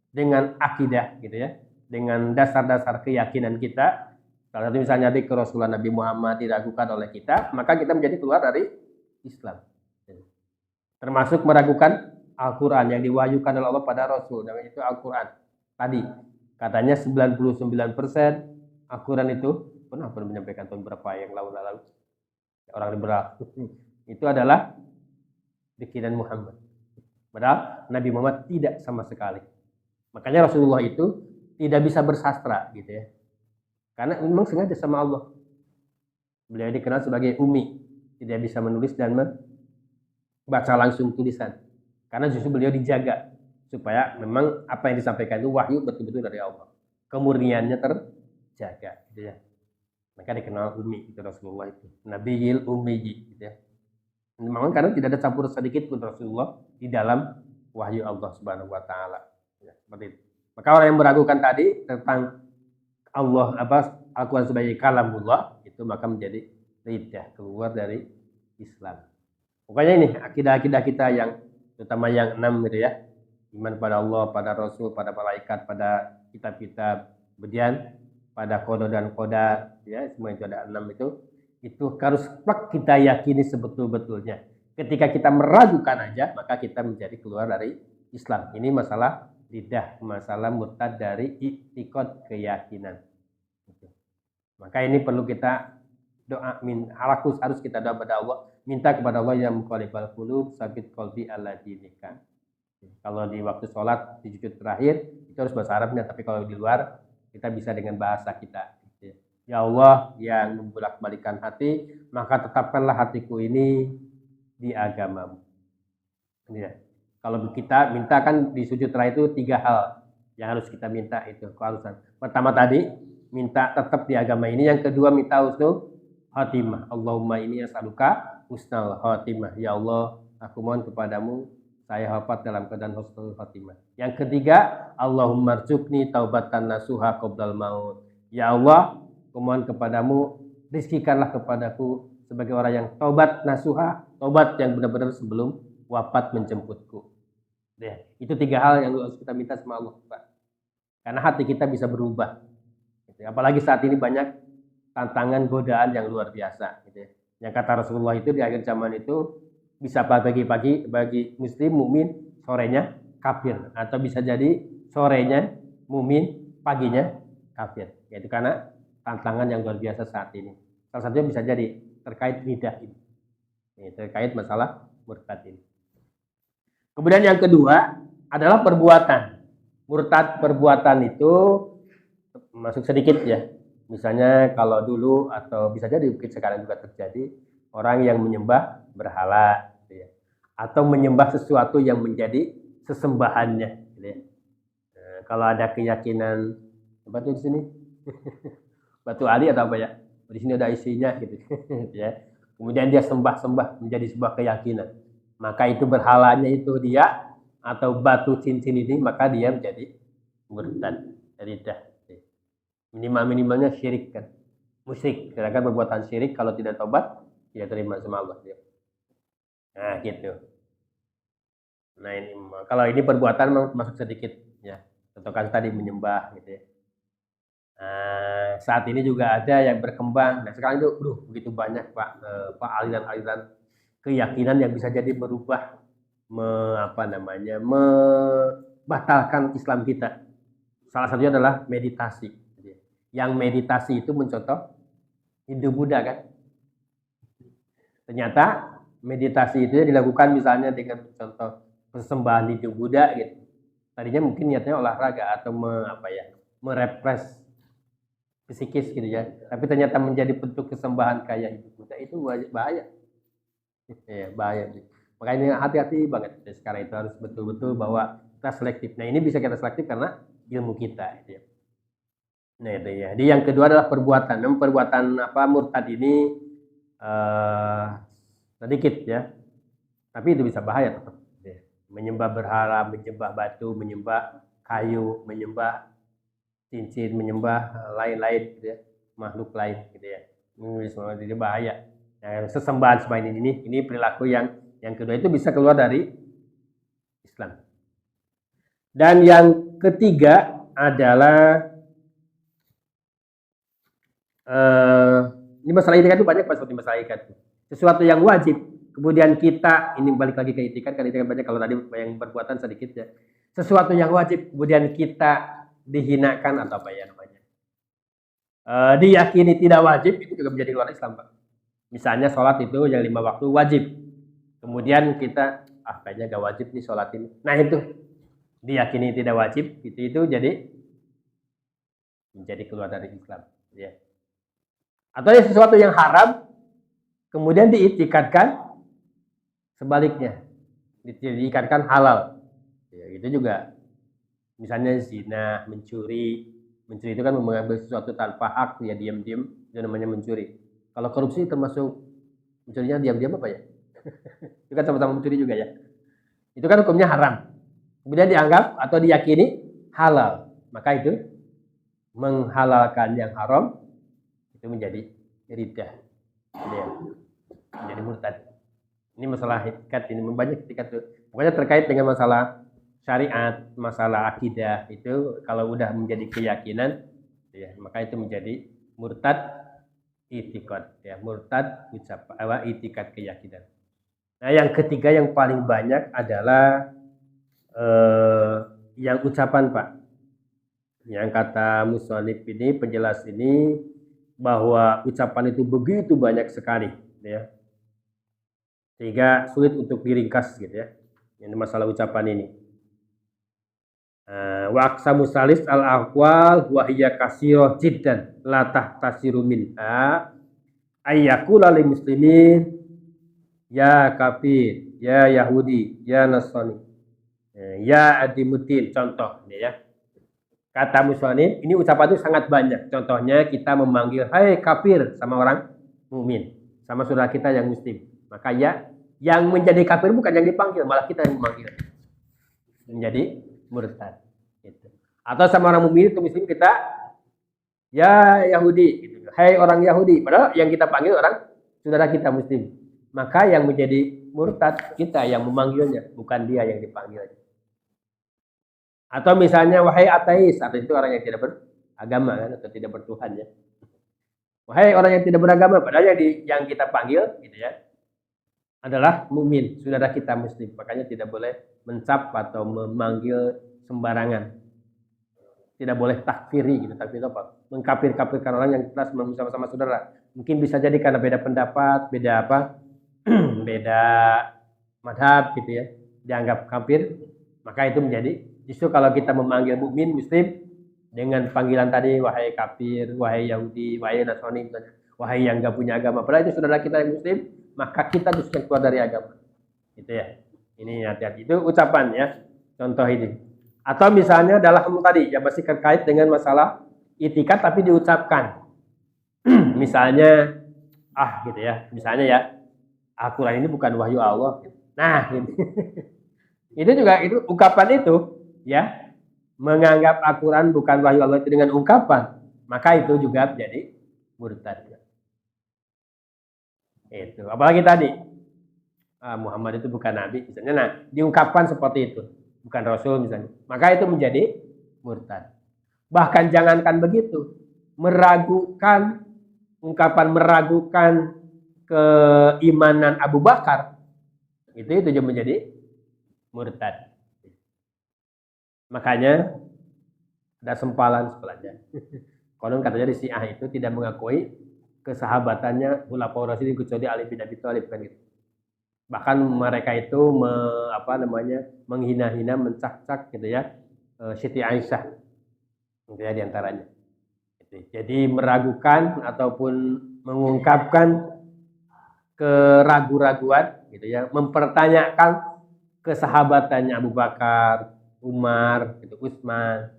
dengan akidah gitu ya, dengan dasar-dasar keyakinan kita. Kalau misalnya di kerasulan Nabi Muhammad diragukan oleh kita, maka kita menjadi keluar dari Islam. Termasuk meragukan Al-Quran yang diwahyukan oleh Allah pada Rasul, namanya itu Al-Quran. Tadi katanya 99% Al-Quran itu pernah menyampaikan tahun berapa yang lalu orang liberal itu adalah bikinan Muhammad. Padahal Nabi Muhammad tidak sama sekali. Makanya Rasulullah itu tidak bisa bersastra gitu ya. Karena memang sengaja sama Allah. Beliau dikenal sebagai Umi, tidak bisa menulis dan baca langsung tulisan. Karena justru beliau dijaga supaya memang apa yang disampaikan itu wahyu betul-betul dari Allah. Kemurniannya terjaga gitu ya. Maka dikenal Ummi itu Rasulullah itu. Nabiyil Ummi gitu ya. Memang karena tidak ada campur sedikit pun Rasulullah di dalam wahyu Allah Subhanahu wa taala. Ya, seperti itu. Maka orang yang meragukan tadi tentang Allah Al-Qur'an sebagai kalamullah itu maka menjadi riddah, keluar dari Islam. Pokoknya ini akidah-akidah kita yang terutama yang 6 gitu ya. Iman pada Allah, pada Rasul, pada malaikat, pada kitab-kitab, kemudian pada qada dan qadar ya, semua itu ada 6 itu harus kita yakini sebetul-betulnya. Ketika kita meragukan aja, maka kita menjadi keluar dari Islam. Ini masalah lidah, masalah murtad dari i'tiqad, keyakinan. Maka ini perlu kita doa, harus kita doa pada Allah, minta kepada Allah yang muqallibal qulub, sabit qalbi ala dinika. Kalau di waktu sholat di sujud terakhir itu harus bahasa Arabnya, tapi kalau di luar kita bisa dengan bahasa kita. Ya Allah yang membolak-balikan hati, maka tetapkanlah hatiku ini di agamamu. Ya. Kalau kita minta kan di sujud terakhir itu 3 hal yang harus kita minta itu keharusan. Pertama tadi minta tetap di agama ini, yang kedua minta husnul khatimah. Allahumma ini as'aluka husnul khatimah. Ya Allah, aku mohon kepadamu saya wafat dalam keadaan husnul khatimah. Yang ketiga, Allahumma rzuqni taubatan nasuha qoblal maut. Ya Allah, aku mohon kepadamu rizkikanlah kepadaku sebagai orang yang taubat nasuha, taubat yang benar-benar sebelum wafat menjemputku. Ya, itu 3 hal yang harus kita minta sama Allah, Pak. Karena hati kita bisa berubah. Gitu. Apalagi saat ini banyak tantangan godaan yang luar biasa. Gitu. Yang kata Rasulullah itu di akhir zaman itu bisa pagi-pagi bagi muslim mukmin, sorenya kafir, atau bisa jadi sorenya mukmin, paginya kafir. Yaitu karena tantangan yang luar biasa saat ini. Salah satunya bisa jadi terkait lidah ini. Terkait masalah murtad ini. Kemudian yang kedua adalah perbuatan. Murtad perbuatan itu masuk sedikit ya. Misalnya kalau dulu atau bisa jadi mungkin sekarang juga terjadi orang yang menyembah berhala gitu ya. Atau menyembah sesuatu yang menjadi sesembahannya gitu ya. Nah, kalau ada keyakinan apa tuh di sini? Batu Ali atau apa ya? Di sini ada isinya gitu ya. Kemudian dia sembah-sembah menjadi sebuah keyakinan. Maka itu berhalanya itu dia atau batu cincin ini, maka dia menjadi murtad, riddah. Minimal-minimalnya syirik kan. Musyrik, sedangkan perbuatan syirik kalau tidak tobat tidak terima sama Allah. Nah, gitu. Nah, ini kalau ini perbuatan masuk sedikit ya. Contohkan tadi menyembah gitu ya. Nah, saat ini juga ada yang berkembang. Nah, sekarang itu begitu banyak Pak aliran-aliran keyakinan yang bisa jadi merubah membatalkan Islam kita. Salah satunya adalah meditasi. Yang meditasi itu mencontoh Hindu-Buddha kan. Ternyata meditasi itu dilakukan misalnya dengan contoh persembahan Hindu-Buddha gitu. Tadinya mungkin niatnya olahraga atau merepres psikis gitu ya, tapi ternyata menjadi bentuk kesembahan kayak Hindu-Buddha, itu bahaya. Ya, bahaya. Makanya hati-hati banget. Sekarang itu harus betul-betul bahwa kita selektif. Nah, ini bisa kita selektif karena ilmu kita gitu ya. Nah, itu ya. Jadi yang kedua adalah perbuatan. Perbuatan murtad ini sedikit ya. Tapi itu bisa bahaya tetap. Ya. Menyembah berhala, menyembah batu, menyembah kayu, menyembah cincin, menyembah lain-lain gitu ya. Makhluk lain gitu ya. Ini semua jadi bahaya. Nah, sesembahan sembahan ini perilaku yang kedua itu bisa keluar dari Islam. Dan yang ketiga adalah ini masalah itikad itu banyak seperti masalah itikad. Sesuatu yang wajib, kemudian kita ini balik lagi ke itikad, kan itikad banyak, kalau tadi yang perbuatan sedikit ya. Sesuatu yang wajib, kemudian kita dihinakan atau apa ya namanya, diyakini tidak wajib, itu juga menjadi luar Islam Pak. Misalnya sholat itu yang 5 waktu wajib, kemudian kita kayaknya gak wajib nih sholat ini. Nah itu diyakini tidak wajib, itu jadi menjadi keluar dari Islam ya. Atau sesuatu yang haram kemudian diitikadkan sebaliknya, diitikadkan halal ya, itu juga. Misalnya zina, mencuri itu kan mengambil sesuatu tanpa hak ya, diam-diam, itu namanya mencuri. Kalau korupsi termasuk mencurinya diam-diam apa ya? Itu kan sama-sama mencuri juga ya. Itu kan hukumnya haram. kemudian dianggap atau diyakini halal, maka itu menghalalkan yang haram, itu menjadi riddah, menjadi murtad. Ini masalah etikat, ini banyak etikat tuh. Pokoknya terkait dengan masalah syariat, masalah akidah itu kalau udah menjadi keyakinan, ya, maka itu menjadi murtad itikad, ya, murtad itikad keyakinan. Nah, yang ketiga yang paling banyak adalah yang ucapan, Pak. Yang kata musannif ini, penjelas ini, bahwa ucapan itu begitu banyak sekali, ya. Sehingga sulit untuk diringkas gitu ya. Ini masalah ucapan ini. Wa aqsamu salis al aqwal wa hiya katsirah jiddan la tahtasiru minha ayyakula lil muslimin ya kafir, ya Yahudi, ya Nasrani, ya adimutin, contoh ini ya. Kata musannif, ini ucapan itu sangat banyak. Contohnya kita memanggil hai kafir sama orang mukmin, sama saudara kita yang muslim. Maka ya, yang menjadi kafir bukan yang dipanggil, malah kita yang memanggil. Menjadi murtad. Gitu. Atau sama orang mukmin itu muslim kita, ya Yahudi, gitu. Hai orang Yahudi. Padahal yang kita panggil orang saudara kita muslim. Maka yang menjadi murtad kita yang memanggilnya, bukan dia yang dipanggil. Atau misalnya wahai ateis, atau itu orang yang tidak beragama kan, atau tidak bertuhan ya. Wahai orang yang tidak beragama, padahal yang kita panggil gitu ya, adalah mukmin, saudara kita muslim. Makanya tidak boleh mencap atau memanggil sembarangan. Tidak boleh takfiri gitu. Takfir apa? Mengkafir-kafirkan orang yang jelas sama-sama saudara. Mungkin bisa jadi karena beda pendapat, beda apa? Beda madhab gitu ya. Dianggap kafir, maka itu menjadi justru kalau kita memanggil mukmin muslim dengan panggilan tadi wahai kafir, wahai Yahudi, wahai Nasrani, wahai yang enggak punya agama, padahal itu saudara kita yang muslim, maka kita justru keluar dari agama. Gitu ya. Ini hati-hati. Itu ucapan ya. Contoh ini. Atau misalnya dalam tadi ya masih terkait dengan masalah itikad tapi diucapkan. Misalnya gitu ya. Misalnya ya, Al-Qur'an ini bukan wahyu Allah. Nah, ini. Itu juga itu ungkapan itu ya. Menganggap Al-Qur'an bukan wahyu Allah itu dengan ungkapan, maka itu juga menjadi murtad. Itu. Apalagi tadi Muhammad itu bukan nabi misalnya. Nah, diungkapkan seperti itu, bukan rasul misalnya. Maka itu menjadi murtad. Bahkan jangankan begitu, meragukan meragukan keimanan Abu Bakar, itu juga menjadi murtad. Makanya ada sempalan-sempalannya. Konon katanya di Syiah itu tidak mengakui kesahabatannya Khulafaur Rasyidin kecuali Ali bin Abi Thalib kan gitu. Bahkan mereka itu menghina-hina, mencak-cak gitu ya Siti Aisyah. Itu ya diantaranya. Jadi meragukan ataupun mengungkapkan keraguan-raguan gitu ya, mempertanyakan kesahabatannya Abu Bakar, Umar, gitu, Utsman.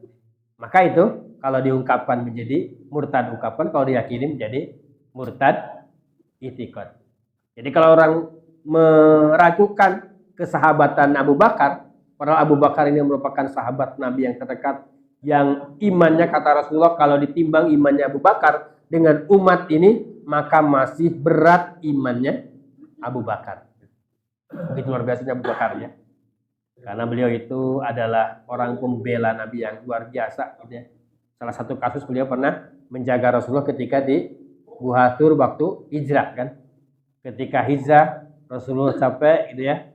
Maka itu kalau diungkapkan menjadi murtad ungkapan, kalau diyakini menjadi murtad itikad. Jadi kalau orang meragukan kesahabatan Abu Bakar, padahal Abu Bakar ini merupakan sahabat Nabi yang terdekat, yang imannya kata Rasulullah kalau ditimbang imannya Abu Bakar dengan umat ini, maka masih berat imannya Abu Bakar. Begitu luar biasanya Abu Bakar ya. Karena beliau itu adalah orang pembela Nabi yang luar biasa gitu ya. Salah satu kasus beliau pernah menjaga Rasulullah ketika di Gua Tur waktu hijrah kan. Ketika hijrah Rasulullah capek gitu ya.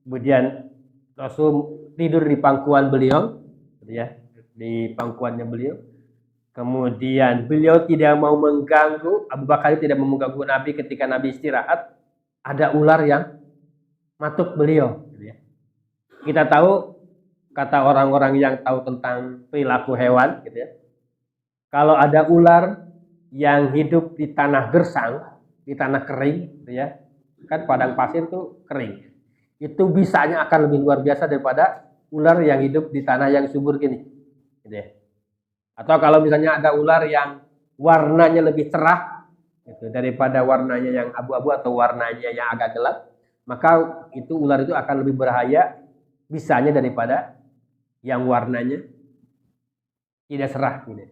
Kemudian Rasul tidur di pangkuan beliau gitu ya, di pangkuannya beliau. Kemudian beliau tidak mau mengganggu, Abu Bakar tidak mau mengganggu Nabi ketika Nabi istirahat. Ada ular yang matuk beliau gitu ya. Kita tahu, kata orang-orang yang tahu tentang perilaku hewan gitu ya, kalau ada ular yang hidup di tanah gersang, di tanah kering gitu ya, kan padang pasir tuh kering, itu bisanya akan lebih luar biasa daripada ular yang hidup di tanah yang subur gini gitu ya. Atau kalau misalnya ada ular yang warnanya lebih cerah gitu, daripada warnanya yang abu-abu atau warnanya yang agak gelap, maka itu ular itu akan lebih berbahaya bisanya daripada yang warnanya tidak cerah gitu.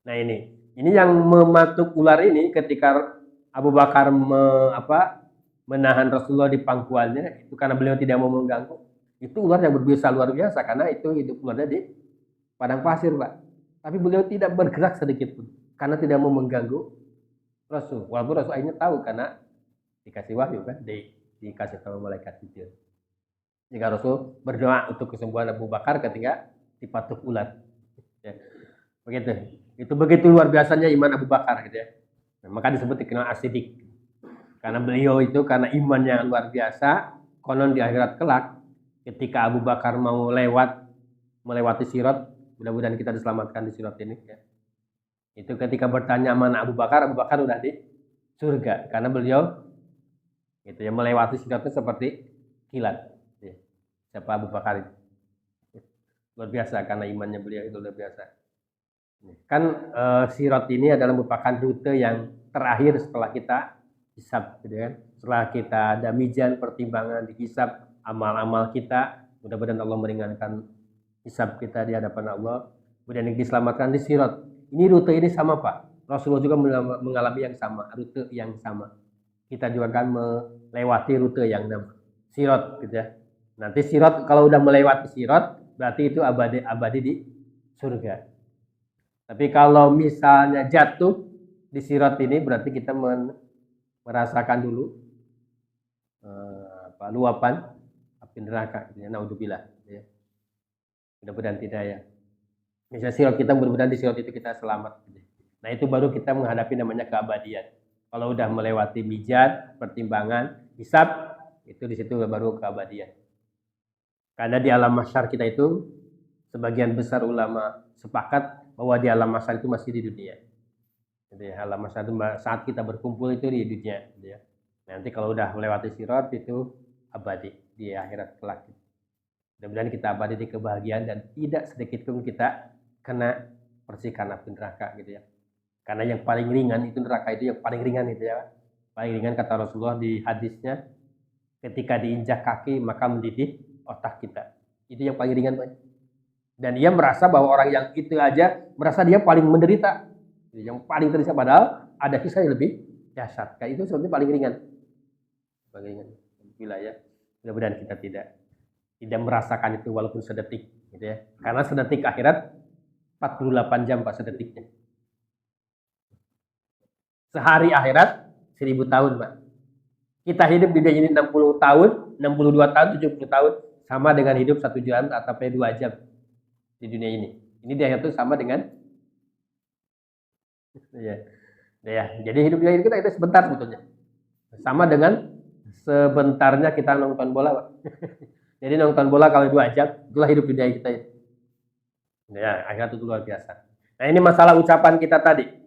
Nah ini yang mematuk ular ini ketika Abu Bakar menahan Rasulullah di pangkuannya itu karena beliau tidak mau mengganggu. Itu ular yang berbisa luar biasa karena itu hidup ularnya di padang pasir, Pak. Tapi beliau tidak bergerak sedikit pun karena tidak mau mengganggu Rasul. Walaupun Rasul akhirnya tahu karena dikasih wahyu kan, dikasih tahu malaikat Jibril. Jika Rasul berdoa untuk kesembuhan Abu Bakar ketika dipatuk ular. Ya. Begitu. Itu begitu luar biasanya iman Abu Bakar gitu ya. Nah, maka disebut dikenal asidik. Karena beliau itu karena imannya luar biasa, konon di akhirat kelak ketika Abu Bakar mau melewati Sirat, mudah-mudahan kita diselamatkan di Sirat ini ya. Itu ketika bertanya mana Abu Bakar udah di surga karena beliau itu yang melewati Sirat itu seperti kilat. Ya. Siapa Abu Bakar itu? Luar biasa karena imannya beliau itu luar biasa. Kan Sirat ini adalah merupakan rute yang terakhir setelah kita hisab gitu kan. Setelah kita ada mizan pertimbangan dihisab amal-amal kita, mudah-mudahan Allah meringankan hisab kita di hadapan Allah, kemudian diselamatkan di Sirat. Ini rute ini sama, Pak. Rasulullah juga mengalami yang sama, rute yang sama. Kita juga akan melewati rute yang sama, Sirat gitu ya. Nanti Sirat kalau udah melewati Sirat berarti itu abadi di surga. Tapi kalau misalnya jatuh di Sirat ini berarti kita merasakan dulu luapan api neraka gitu ya. Naudzubillah ya. Mudah-mudahan tidak ya. Misalnya Sirat kita, mudah-mudahan di Sirat itu kita selamat gitu. Nah itu baru kita menghadapi namanya keabadian. Kalau udah melewati mizan, pertimbangan, hisab, itu di situ baru keabadian. Karena di alam mahsyar kita itu sebagian besar ulama sepakat bahwa di alam mahsyar itu masih di dunia. Jadi alam mahsyar itu saat kita berkumpul itu di dunia. Gitu ya. Nanti kalau udah melewati Sirat itu abadi di akhirat kelak. Mudah-mudahan kita abadi di kebahagiaan dan tidak sedikit pun kita kena percikan api neraka gitu ya. Karena yang paling ringan itu neraka itu yang paling ringan itu ya. Paling ringan kata Rasulullah di hadisnya, ketika diinjak kaki maka mendidih otak kita. Itu yang paling ringan, Pak. Dan dia merasa bahwa orang yang itu aja merasa dia paling menderita. Yang paling terisa padahal ada kisah yang lebih dahsyat. Kayak itu sebenarnya paling ringan. Paling ringan. Bila ya. Mudah-mudahan kita tidak merasakan itu walaupun sedetik gitu ya. Karena sedetik akhirat 48 jam Pak sedetiknya. Sehari akhirat 1000 tahun, Pak. Kita hidup di dunia ini 60 tahun, 62 tahun, 70 tahun sama dengan hidup 1 jam atau 2 jam di dunia ini. Ini di akhirat itu sama dengan ya. Jadi hidup dunia ini kita itu sebentar sebetulnya. Sama dengan sebentarnya kita nonton bola, Pak. Jadi nonton bola kalau 2 jam, itulah hidup dunia kita ya. Ya, akhirat itu luar biasa. Nah, ini masalah ucapan kita tadi.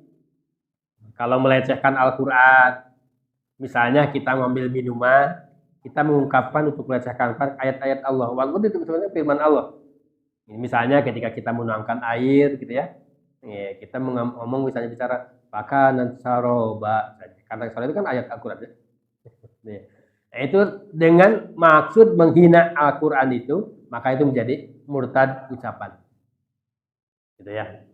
Kalau melecehkan Al-Qur'an, misalnya kita ngambil minuman, kita mengungkapkan untuk melecehkan ayat-ayat Allah. Walaupun itu sebenarnya firman Allah. Ini misalnya ketika kita menuangkan air gitu ya. Kita ngomong misalnya bicara makanan saroba. Kata saroba itu kan ayat Al-Qur'an ya. Nah, itu dengan maksud menghina Al-Qur'an itu, maka itu menjadi murtad ucapan. Gitu ya.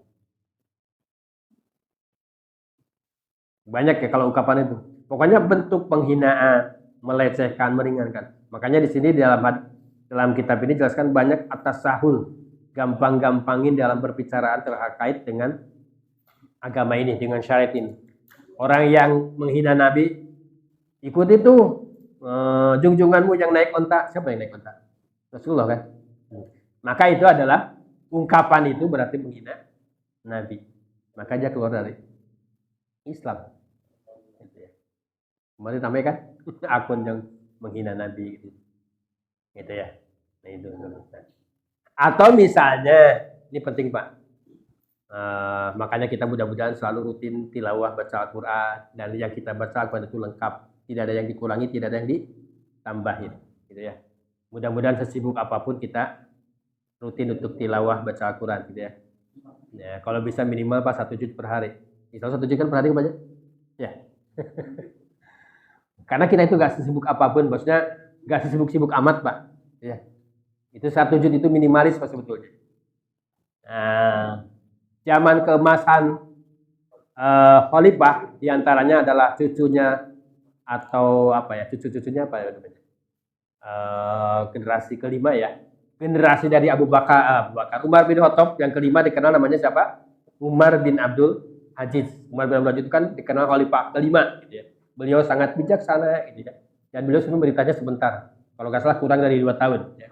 Banyak ya kalau ungkapan itu. Pokoknya bentuk penghinaan, melecehkan, meringankan. Makanya di sini dalam kitab ini jelaskan banyak atas sahul, gampang-gampangin dalam berbicaraan terkait dengan agama ini, dengan syariat ini. Orang yang menghina Nabi, ikut itu, junjunganmu yang naik onta. Siapa yang naik onta? Rasulullah kan? Maka itu adalah ungkapan itu berarti menghina Nabi. Maka dia keluar dari Islam. Kemarin namanya kan akun yang menghina Nabi gitu ya. Nah itu. Atau misalnya ini penting Pak. Makanya kita mudah-mudahan selalu rutin tilawah baca Al-Qur'an dan yang kita baca Al-Qur'an itu lengkap, tidak ada yang dikurangi, tidak ada yang ditambahin, gitu ya. Mudah-mudahan sesibuk apapun kita rutin untuk tilawah baca Al-Qur'an, gitu ya. Ya, kalau bisa minimal Pak 1 juz per hari. Kalau 1 juz kan per hari banyak. Ya. Karena kita itu gak sesibuk apapun, bosnya gak sesibuk-sibuk amat Pak. Ya. Itu 1 juz itu minimalis Pak sebetulnya. Nah, zaman keemasan khalifah diantaranya adalah cucunya atau apa ya, cucu-cucunya apa ya namanya, generasi kelima ya, generasi dari Abu Bakar, Umar bin Khattab yang kelima dikenal namanya siapa? Umar bin Abdul Aziz. Umar bin Abdul Aziz itu kan dikenal khalifah kelima gitu ya. Beliau sangat bijaksana gitu ya. Dan beliau cuma beritanya sebentar. Kalau nggak salah kurang dari 2 tahun ya.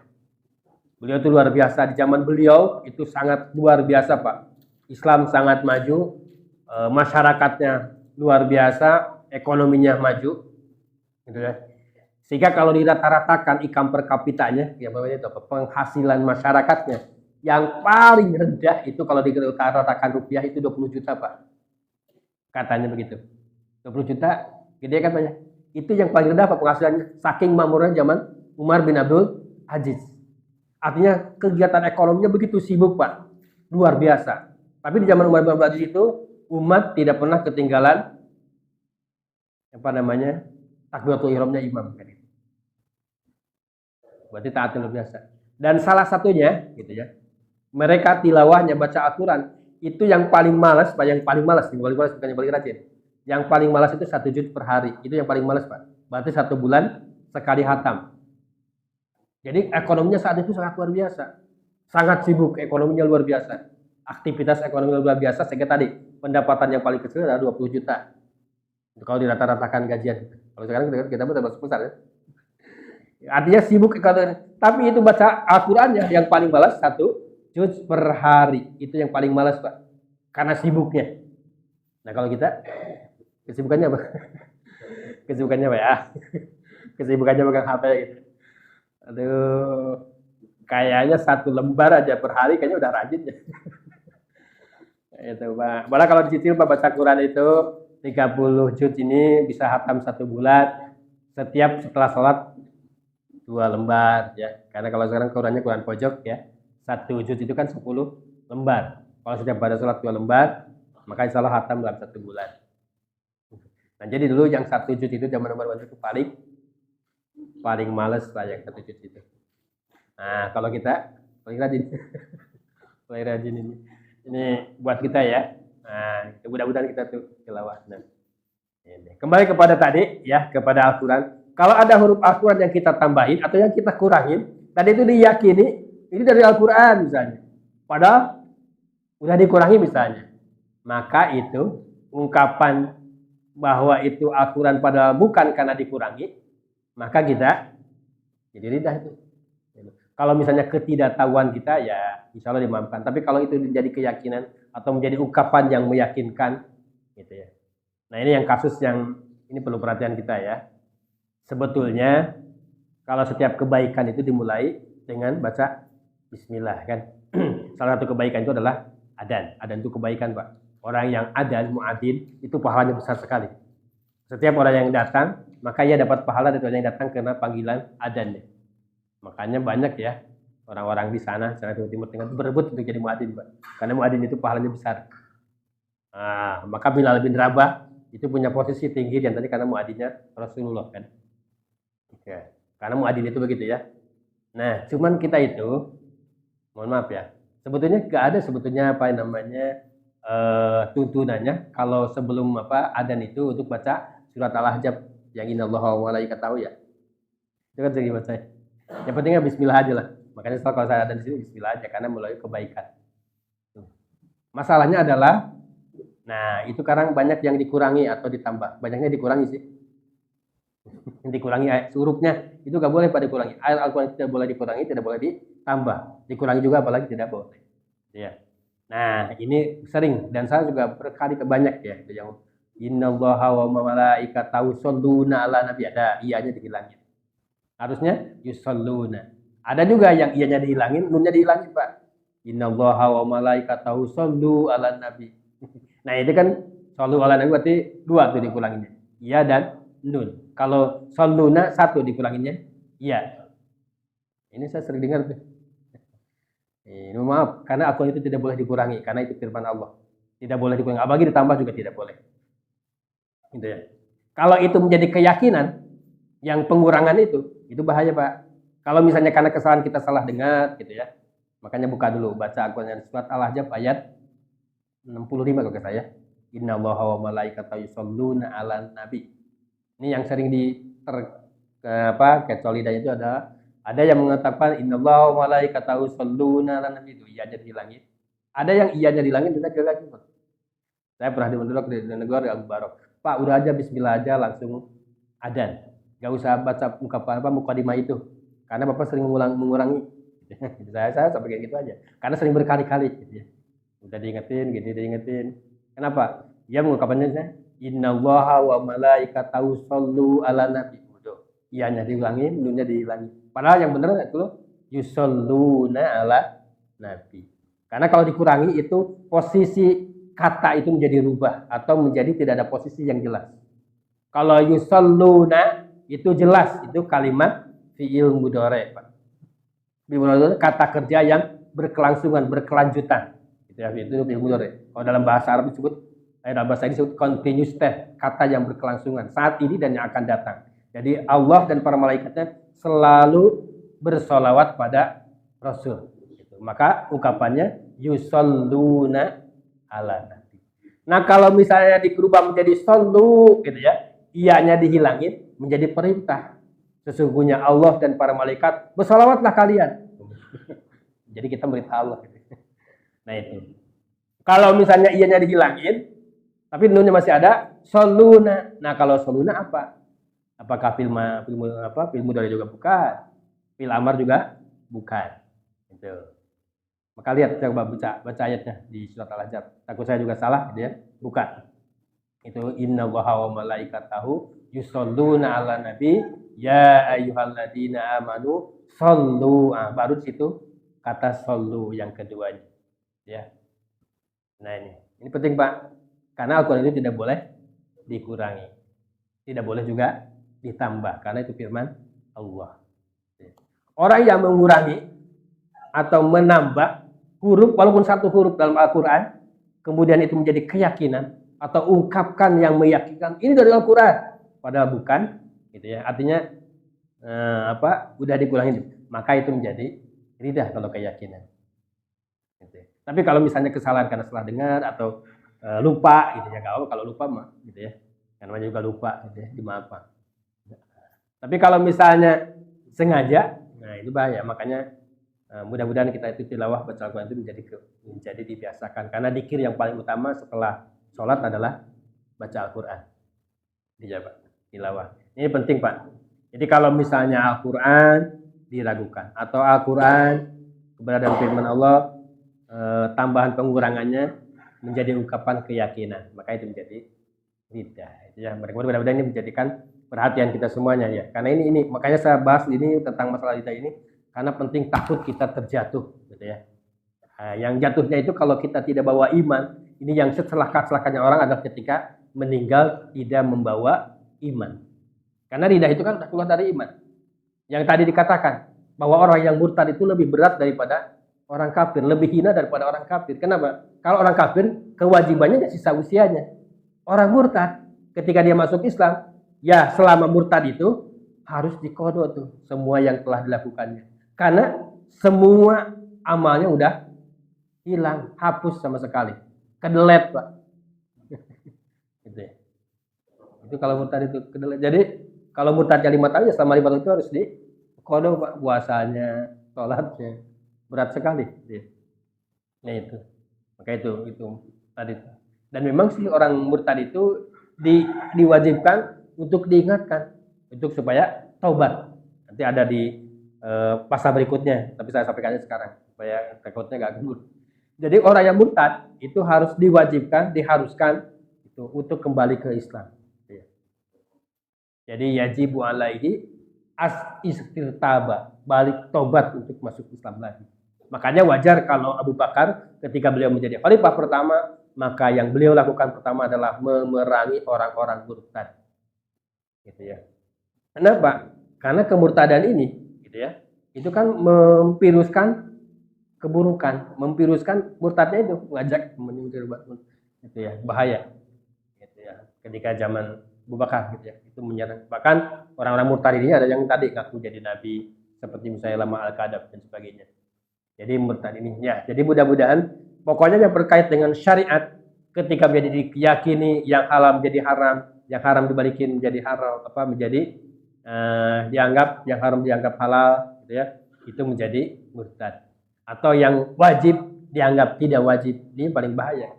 Beliau itu luar biasa, di zaman beliau itu sangat luar biasa Pak. Islam sangat maju, masyarakatnya luar biasa, ekonominya maju, gitu ya. Sehingga kalau dirata-ratakan income per kapitanya, ya itu penghasilan masyarakatnya, yang paling rendah itu kalau dirata-ratakan rupiah itu 20 juta Pak. Katanya begitu. 20 juta, gede kan banyak. Itu yang paling rendah Pak penghasilannya, saking makmurnya zaman Umar bin Abdul Aziz. Artinya kegiatan ekonominya begitu sibuk Pak, luar biasa. Tapi di zaman Umar bin Abdul Aziz itu umat tidak pernah ketinggalan apa namanya takbiratul ihramnya imam. Berarti taat luar biasa. Dan salah satunya, gitu ya, mereka tilawahnya baca Al-Quran itu yang paling malas, Pak, yang paling malas, bukan yang paling rajin. Yang paling malas itu 1 juz per hari, itu yang paling malas Pak. Berarti 1 bulan sekali hatam. Jadi ekonominya saat itu sangat luar biasa, sangat sibuk, ekonominya luar biasa, aktivitas ekonomi luar biasa. Sehingga tadi pendapatan yang paling kecil adalah 20 juta. Kalau dirata-ratakan gajian, kalau sekarang kita termasuk besar ya. Artinya sibuk ekonomi. Tapi itu baca Al-Qurannya yang paling malas 1 juz per hari, itu yang paling malas Pak, karena sibuknya. Nah kalau kita kesibukannya apa? Kesibukannya apa ya? Kesibukannya pegang HP gitu. Aduh, kayaknya 1 lembar aja per hari kayaknya udah rajin ya. Itu Pak. Malah kalau dicicil Pak baca Quran itu 30 juz ini bisa hatam 1 bulan. Setiap setelah sholat 2 lembar ya. Karena kalau sekarang Qurannya Quran pojok ya. 1 juz itu kan 10 lembar. Kalau setiap pada sholat 2 lembar, maka insya Allah hatam dalam 1 bulan. Nah jadi dulu yang 1 juz itu zaman Umar itu paling males lah yang 1 juz itu. Nah kalau kita paling rajin, paling rajin ini buat kita ya. Nah mudah-mudahan kita tuh tilawah. Nah, kembali kepada tadi ya, kepada Al-Quran. Kalau ada huruf Al-Quran yang kita tambahin atau yang kita kurangin, tadi itu diyakini ini dari Al-Quran misalnya, padahal udah dikurangi misalnya, maka itu ungkapan bahwa itu Al-Quran padahal bukan karena dikurangi, maka kita jadi lidah itu. Kalau misalnya ketidaktahuan kita ya insya Allah dimaafkan. Tapi kalau itu menjadi keyakinan atau menjadi ungkapan yang meyakinkan, gitu ya. Nah ini yang kasus yang ini perlu perhatian kita ya. Sebetulnya kalau setiap kebaikan itu dimulai dengan baca Bismillah kan. Salah satu kebaikan itu adalah adan. Adan itu kebaikan Pak. Orang yang adan, muadzin itu pahalanya besar sekali. Setiap orang yang datang maka ia dapat pahala dari orang yang datang karena panggilan adannya. Makanya banyak ya orang-orang di sana, sana Timur Tengah berebut untuk jadi muadzin Pak. Karena muadzin itu pahalanya besar. Nah, maka Bilal bin Rabah itu punya posisi tinggi dan tadi karena muadzinnya Rasulullah kan. Oke. Karena muadzin itu begitu ya. Nah, cuman kita itu mohon maaf ya. Sebetulnya nggak ada sebetulnya apa namanya tuntunannya kalau sebelum adzan itu untuk baca surat Al-Ahzab yang innallaha wa malaikatahu ya. Itu kan sering baca. Yang pentingnya Bismillah aja lah. Makanya kalau saya ada di sini Bismillah aja karena mulai kebaikan. Masalahnya adalah, nah itu sekarang banyak yang dikurangi atau ditambah. Banyaknya dikurangi sih. Dikurangi ayat hurufnya itu nggak boleh pada dikurangi. Ayat Al-Quran tidak boleh dikurangi, tidak boleh ditambah. Dikurangi juga apalagi tidak boleh. Ya. Nah ini sering dan saya juga berkali banyak ya yang innallaha wa malaikatahu yusholluna ala nabi, ada ianya dihilangin. Harusnya yusholluna. Ada juga yang ianya dihilangin, nunnya dihilangin Pak. Innallaha wa malaikatahu yushollu ala nabi. Nah itu kan shollu ala nabi berarti 2 tuh dikuranginnya. Iya dan nun. Kalau sholluna 1 dikuranginnya iya. Ini saya sering dengar tuh. Ini maaf, karena Al-Quran itu tidak boleh dikurangi karena itu firman Allah. Tidak boleh dikurangi, apalagi ditambah juga tidak boleh. Gitu ya. Kalau itu menjadi keyakinan yang pengurangan itu bahaya Pak. Kalau misalnya karena kesalahan kita salah dengar gitu ya, makanya buka dulu baca Al-Quran surat Al-Ahzab ayat 65 kalau saya. Innallaha wa malaikatahu yusholluna 'alan nabi. Ini yang sering kecolidanya itu ada yang mengatakan innallaha wa malaikatahu yusholluna 'alan nabi, itu iyanya di langit. Ada yang iyanya di langit tidak lagi. Saya pernah di negara Abu Barok. Pak, udah aja bismillah aja langsung adzan. Gak usah baca mukadimah itu. Karena Bapak sering mengurangi. saya sampai kayak gitu aja. Karena sering berkali-kali gitu ya. Udah diingetin. Kenapa? Dia mengungkapkannya innallaha wa malaikatahu shollu ala nabi. Iyanya diulangi, nunya diulangi. Padahal yang benar itu yusholluna ala nabi. Karena kalau dikurangi itu posisi kata itu menjadi rubah atau menjadi tidak ada posisi yang jelas. Kalau yusholluna itu jelas, itu kalimat fi'il mudhari', Pak. Kata kerja yang berkelangsungan, berkelanjutan. Itu fi'il mudhari'. Kalau dalam bahasa Arab disebut continuous tense, kata yang berkelangsungan saat ini dan yang akan datang. Jadi Allah dan para malaikatnya selalu bersolawat pada Rasul. Maka ungkapannya yusholluna ala nabi. Nah, kalau misalnya dikerubah menjadi shollu gitu ya, iyanya dihilangin menjadi perintah. Sesungguhnya Allah dan para malaikat bersolawatlah kalian. Jadi kita merintah Allah gitu. Nah itu. Kalau misalnya iyanya dihilangin tapi nunnya masih ada, sholuna. Nah, kalau sholuna apa? Apakah fil mudhari juga bukan? Fil amar juga bukan. Gitu. Maka lihat, coba baca ayatnya di surat Al-Ahzab. Takut saya juga salah gitu ya. Bukan. Itu innallaha wa malaikatahu yusholluna 'alan nabi ya ayyuhalladzina amanu shollu. Baru situ kata shollu yang keduanya. Ya. Nah, ini penting, Pak. Karena Al-Quran itu tidak boleh dikurangi. Tidak boleh juga ditambah. Karena itu firman Allah. Orang yang mengurangi atau menambah huruf, walaupun satu huruf dalam Al-Quran, kemudian itu menjadi keyakinan, atau ungkapkan yang meyakinkan, ini dari Al-Quran. Padahal bukan. Gitu ya. Artinya, udah dikurangi. Maka itu menjadi ridah kalau keyakinan. Gitu. Tapi kalau misalnya kesalahan karena salah dengar, atau lupa gitu ya, kalau lupa mah gitu ya, karena juga lupa gitu ya, dimaafkan. Tapi kalau misalnya sengaja, nah itu bahaya. Makanya mudah-mudahan kita itu tilawah baca Al-Quran itu menjadi dibiasakan, karena dzikir yang paling utama setelah sholat adalah baca Al-Quran. Dijawab tilawah. Ini penting, Pak. Jadi kalau misalnya Al-Quran diragukan atau Al-Quran keberadaan firman Allah, tambahan pengurangannya menjadi ungkapan keyakinan, maka itu menjadi ridah. Itu ya, mudah-mudahan ini menjadikan perhatian kita semuanya ya. Karena ini makanya saya bahas ini tentang masalah ridah ini karena penting, takut kita terjatuh gitu ya. Yang jatuhnya itu kalau kita tidak bawa iman, ini yang celaka-celakanya orang adalah ketika meninggal tidak membawa iman. Karena ridah itu kan keluar dari iman. Yang tadi dikatakan bahwa orang yang murtad itu lebih berat daripada orang kafir, lebih hina daripada orang kafir. Kenapa? Kalau orang kafir, kewajibannya sisa usianya. Orang murtad, ketika dia masuk Islam, ya selama murtad itu harus diqadha tuh semua yang telah dilakukannya. Karena semua amalnya udah hilang, hapus sama sekali. Kedelet, Pak. Gitu ya. Itu kalau murtad itu kedelet. Jadi kalau murtadnya 5 tahun, ya selama 5 tahun itu harus diqadha, Pak. Puasanya, sholatnya. Berat sekali. Nah itu. Maka itu tadi. Dan memang sih orang murtad itu diwajibkan untuk diingatkan, untuk supaya taubat. Nanti ada di pasal berikutnya, tapi saya sampaikannya sekarang supaya takutnya gak kabur. Jadi orang yang murtad itu harus diwajibkan, diharuskan itu untuk kembali ke Islam. Jadi yajibu alaihi as-istirtaba, balik tobat untuk masuk Islam lagi. Makanya wajar kalau Abu Bakar ketika beliau menjadi khalifah pertama, maka yang beliau lakukan pertama adalah memerangi orang-orang murtad. Gitu ya. Kenapa? Karena kemurtadan ini, gitu ya, itu kan memviruskan keburukan, memviruskan murtadnya itu, ngajak menyingkir gitu ya, bahaya. Gitu ya. Ketika zaman Abu Bakar gitu ya, itu menyerang. Bahkan orang-orang murtad ini ada yang tadi ngaku jadi nabi, seperti misalnya lama al-kadab dan sebagainya. Jadi murtad ini ya. Jadi mudah-mudahan pokoknya yang berkait dengan syariat ketika menjadi diyakini yang halal menjadi haram, yang haram dibalikin menjadi haram, menjadi dianggap yang haram dianggap halal, gitu ya. Itu menjadi murtad. Atau yang wajib dianggap tidak wajib. Ini paling bahaya.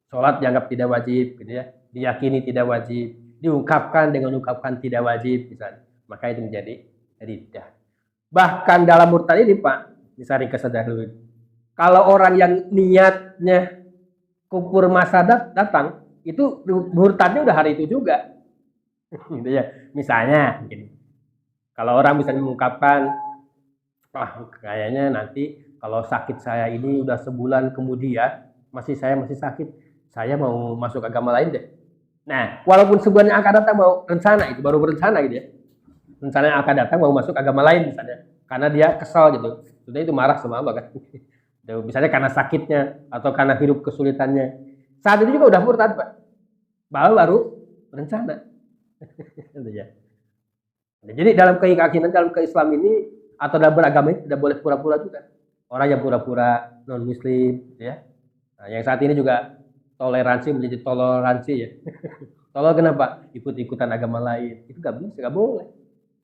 Sholat dianggap tidak wajib, gitu ya. Diyakini tidak wajib, diungkapkan dengan ungkapkan tidak wajib, misalnya. Maka itu menjadi riddah. Bahkan dalam murtad ini Pak, misalnya kesadar kalau orang yang niatnya kufur masa datang, itu murtadnya udah hari itu juga. Gitu ya. Misalnya gini. Kalau orang bisa mengungkapkan, kayaknya nanti kalau sakit saya ini udah sebulan kemudian saya masih sakit, saya mau masuk agama lain deh. Nah, walaupun sebulan yang akan datang mau rencana, itu baru berencana gitu ya. Rencana yang akan datang mau masuk agama lain misalnya, karena dia kesal gitu. Sudah itu marah sama Allah kan. Misalnya karena sakitnya atau karena hidup kesulitannya. Saat itu juga udah murtad Pak. Baru berencana. Jadi dalam keyakinan, dalam keislaman ini atau dalam beragama ini tidak boleh pura-pura juga. Orang yang pura-pura non muslim ya. Nah, yang saat ini juga toleransi menjadi toleransi ya. Tolol kenapa? Ikut-ikutan agama lain. Itu nggak bisa, nggak boleh.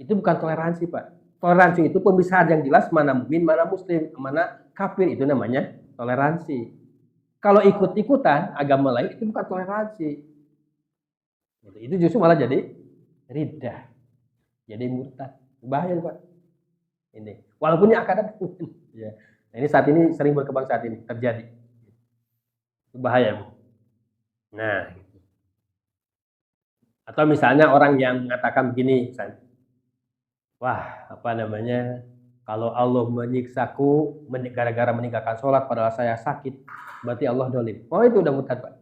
Itu bukan toleransi Pak. Toleransi itu pemisahan yang jelas mana mukmin, mana muslim, mana kafir, itu namanya toleransi. Kalau ikut-ikutan agama lain itu bukan toleransi. Itu justru malah jadi riddah. Jadi murtad. Bahaya Pak. Ini. Walaupun ini akan ya. Nah, ini saat ini sering berkembang saat ini terjadi. Itu bahaya. Nah, gitu. Atau misalnya orang yang mengatakan begini, misalnya, wah, kalau Allah menyiksaku gara-gara meninggalkan sholat padahal saya sakit, berarti Allah dolim. Oh, itu udah murtad Pak.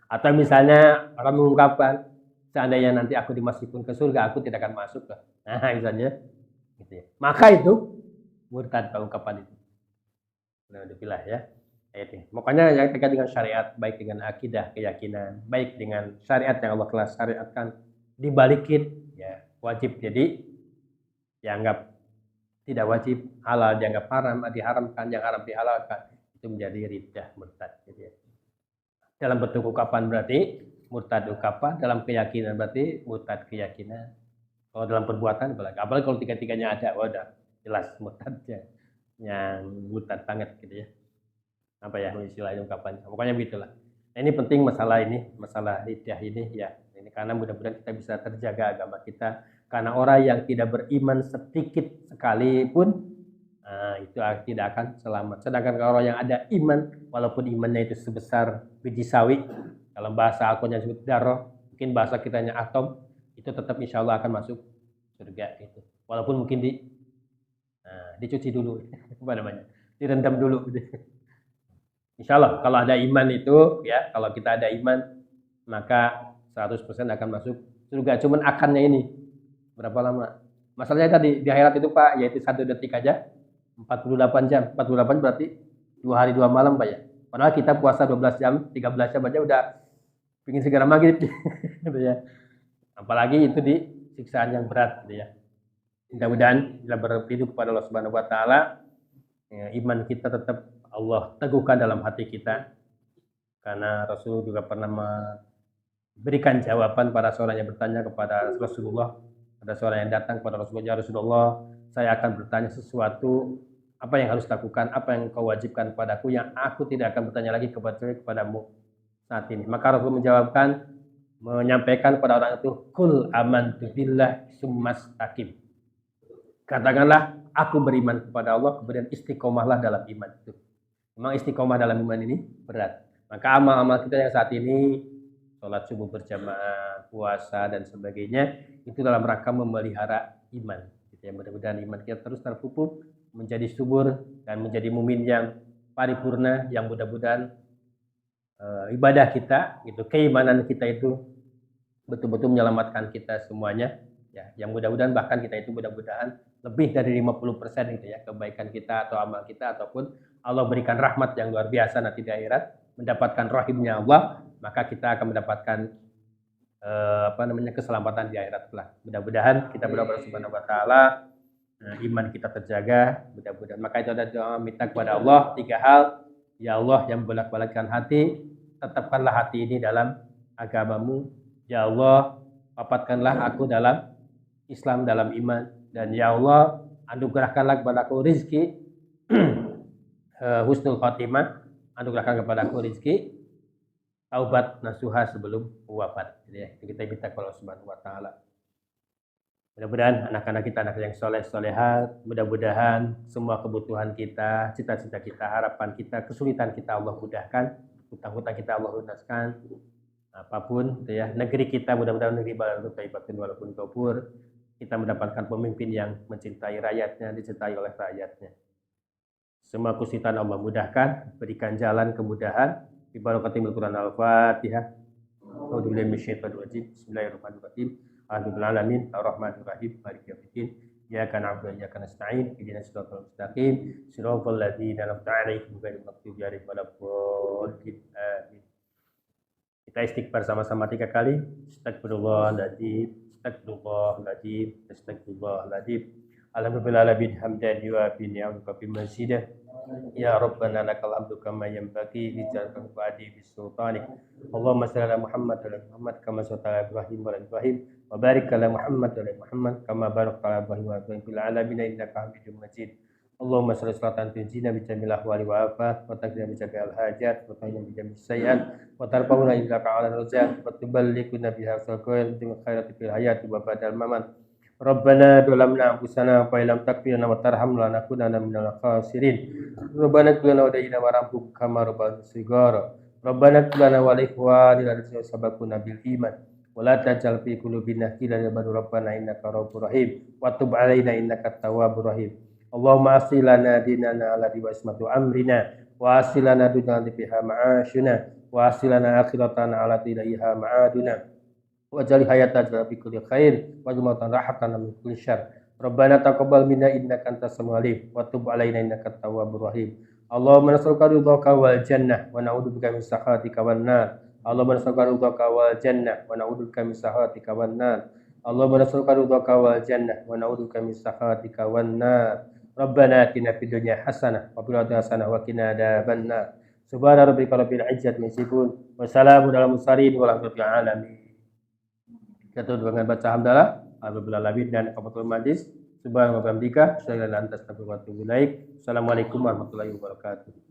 Atau misalnya orang mengungkapkan, seandainya nanti aku dimasukkan ke surga, aku tidak akan masuk. Nah, misalnya, gitu ya. Maka itu murtad Pak ungkapan itu. Nah, dipilah ya. Makanya yang terkait dengan syariat, baik dengan akidah, keyakinan, baik dengan syariat yang Allah telah syariatkan, dibalikin, ya wajib jadi dianggap tidak wajib, halal dianggap haram, diharamkan, yang haram dihalalkan, itu menjadi riddah, murtad. Gitu ya. Dalam bentuk ungkapan berarti murtad ungkapan, dalam keyakinan berarti murtad keyakinan. Kalau dalam perbuatan, apalagi kalau tiga-tiganya ada, udah jelas murtadnya, yang murtad banget gitu ya. Apa ya istilahnya ungkapan, pokoknya begitulah. Nah, ini penting masalah riddah ini ya. Ini karena mudah-mudahan kita bisa terjaga agama kita, karena orang yang tidak beriman sedikit sekalipun itu tidak akan selamat. Sedangkan kalau orang yang ada iman, walaupun imannya itu sebesar biji sawi, dalam bahasa Al-Qur'an disebut darah, mungkin bahasa kitanya atom, itu tetap insya Allah akan masuk surga itu. Walaupun mungkin dicuci dulu, direndam dulu. Insya Allah kalau ada iman itu ya, kalau kita ada iman maka 100% akan masuk surga. Cuman akannya ini berapa lama? Masalahnya tadi di akhirat itu Pak, yaitu 1 detik aja 48 jam. 48 berarti 2 hari 2 malam Pak ya. Padahal kita puasa 12 jam, 13 jam aja udah pingin segera maghrib gitu ya. Apalagi itu di siksaan yang berat gitu ya. Mudah-mudahan kita berhidup kepada Allah Subhanahu wa taala, ya, iman kita tetap Allah teguhkan dalam hati kita, karena Rasul juga pernah memberikan jawaban pada seorang yang bertanya kepada Rasulullah. Ada seorang yang datang kepada Rasulullah, ya Rasulullah, saya akan bertanya sesuatu, apa yang harus lakukan, apa yang kau wajibkan padaku, yang aku tidak akan bertanya lagi kepadamu saat ini. Maka Rasul menyampaikan kepada orang itu, kul amantu billah summastaqim. Katakanlah, aku beriman kepada Allah, kemudian istiqomahlah dalam iman itu. Memang istiqomah dalam iman ini berat. Maka amal-amal kita yang saat ini, sholat subuh berjamaah, puasa, dan sebagainya, itu dalam rangka memelihara iman. Ya, mudah-mudahan iman kita terus terpupuk, menjadi subur, dan menjadi mumin yang paripurna, yang mudah-mudahan ibadah kita, gitu, keimanan kita itu betul-betul menyelamatkan kita semuanya. Ya, yang mudah-mudahan bahkan kita itu mudah-mudahan lebih dari 50% gitu ya, kebaikan kita atau amal kita, ataupun Allah berikan rahmat yang luar biasa nanti di akhirat, mendapatkan rahimnya Allah, maka kita akan mendapatkan keselamatan di akhirat kelak. Mudah-mudahan kita berdoa kepada Subhanahu wa taala, iman kita terjaga, mudah-mudahan. Maka itu ada doa minta kepada Allah 3 hal. Ya Allah yang bolak-balikkan hati, tetapkanlah hati ini dalam agamamu. Ya Allah, papatkanlah aku dalam Islam, dalam iman. Dan ya Allah, anugerahkanlah kepadaku rizki husnul khotimah, anugerahkan kepadaku rizki taubat nasuha sebelum wafat. Jadi ya, kita minta kepada Allah Subhanahu wa taala. Mudah-mudahan anak-anak kita anak yang soleh solehat, mudah-mudahan semua kebutuhan kita, cita-cita kita, harapan kita, kesulitan kita Allah mudahkan, hutang-hutang kita Allah lunaskan, apapun ya, negeri kita mudah-mudahan negeri baladun thayyibatun walaupun kafur, kita mendapatkan pemimpin yang mencintai rakyatnya, dicintai oleh rakyatnya. Semua kesulitan Allah mudahkan, berikan jalan kemudahan. Bi barakatil Quran Al-Fatihah. A'udzubillahi minasyaitonir rajim. Bismillahirrahmanirrahim. Alhamdulillah alamin arrahmanir rahim maliki yaumiddin iyyaka na'budu wa iyyaka nasta'in ihdinas siratal mustaqim siratal ladzina an'amta 'alaihim ghairil maghdubi 'alaihim waladdallin amin. Kita istighfar sama-sama 3 kali. Astagfirullahaladzim, astagfirullahaladzim, astagfirullahaladzim. Alhamdulillahirabbil hamdan wa bi ni'amika bi mazidah. Ya Rabbana lakal hamdu kama yanbaghi li jalali wajhi bis sultanik. Allahumma shalli ala Muhammad wa ala Muhammad kama shallaita ala Ibrahim wa ala Ibrahim wa barik ala Muhammad wa ala Muhammad kama barakta ala Ibrahim wa ala Ibrahim fil alamin innaka Hamidum Majid. Allahumma shalli salatan tunjina bi jamil ahwali wa afat wa taqdina bi jami'il hajat wa tahina bi jami'is sayyi'at wa tarfa'una indaka 'ala rajat wa tuballighuna biha saqal bi khairati fil hayati wa ba'dal mamat. Rabbana dolamna anfusana fa illam taghfir lana wa tarhamna lanakunanna minal khasirin. Rabbana qul lana wa da'ina wa rabbuka kama rabbana sigara. Rabbana qul lana wa ikhwanina allazina sabaquna bil iman wa la taj'al fi qulubina ghillan lil rabbana innaka ra'ufur rahim wa tub 'alaina innaka tawwabur rahim. Allahumma aslih lana dinana alladhi wa ismatu amrina wa aslih lana dunyana fiha ma'ashuna wa aslih lana akhiratana allati ilaiha ma'aduna. Waj'al hayatana fi kulli khair wa jumatan rahatan min kulli syarr. Rabbana taqabbal minna innaka antas samiul alim wa tub 'alaina innaka tawwabur rahim. Allahumma nas'aluka ridhaka wal jannah wa na'udzubika min sakhatika wan nar. Allahumma nas'aluka ridhaka wal jannah wa na'udzubika min sakhatika wan nar. Allahumma nas'aluka ridhaka wal jannah wa na'udzubika min sakhatika wan nar. Rabbana atina fid dunya hasanah wa fil akhirati hasanah wa qina adzabannar. Subhana rabbika rabbil izzati amma yasifun wa salamun alal mursalin walhamdulillahi alamin. Kita tutup dengan baca hamdalah alhamdulillah dan kafatul majlis subhanallahi wa bihamdika asyhadu an la ilaha illa anta astaghfiruka wa atubu ilaik. Assalamualaikum warahmatullahi wabarakatuh.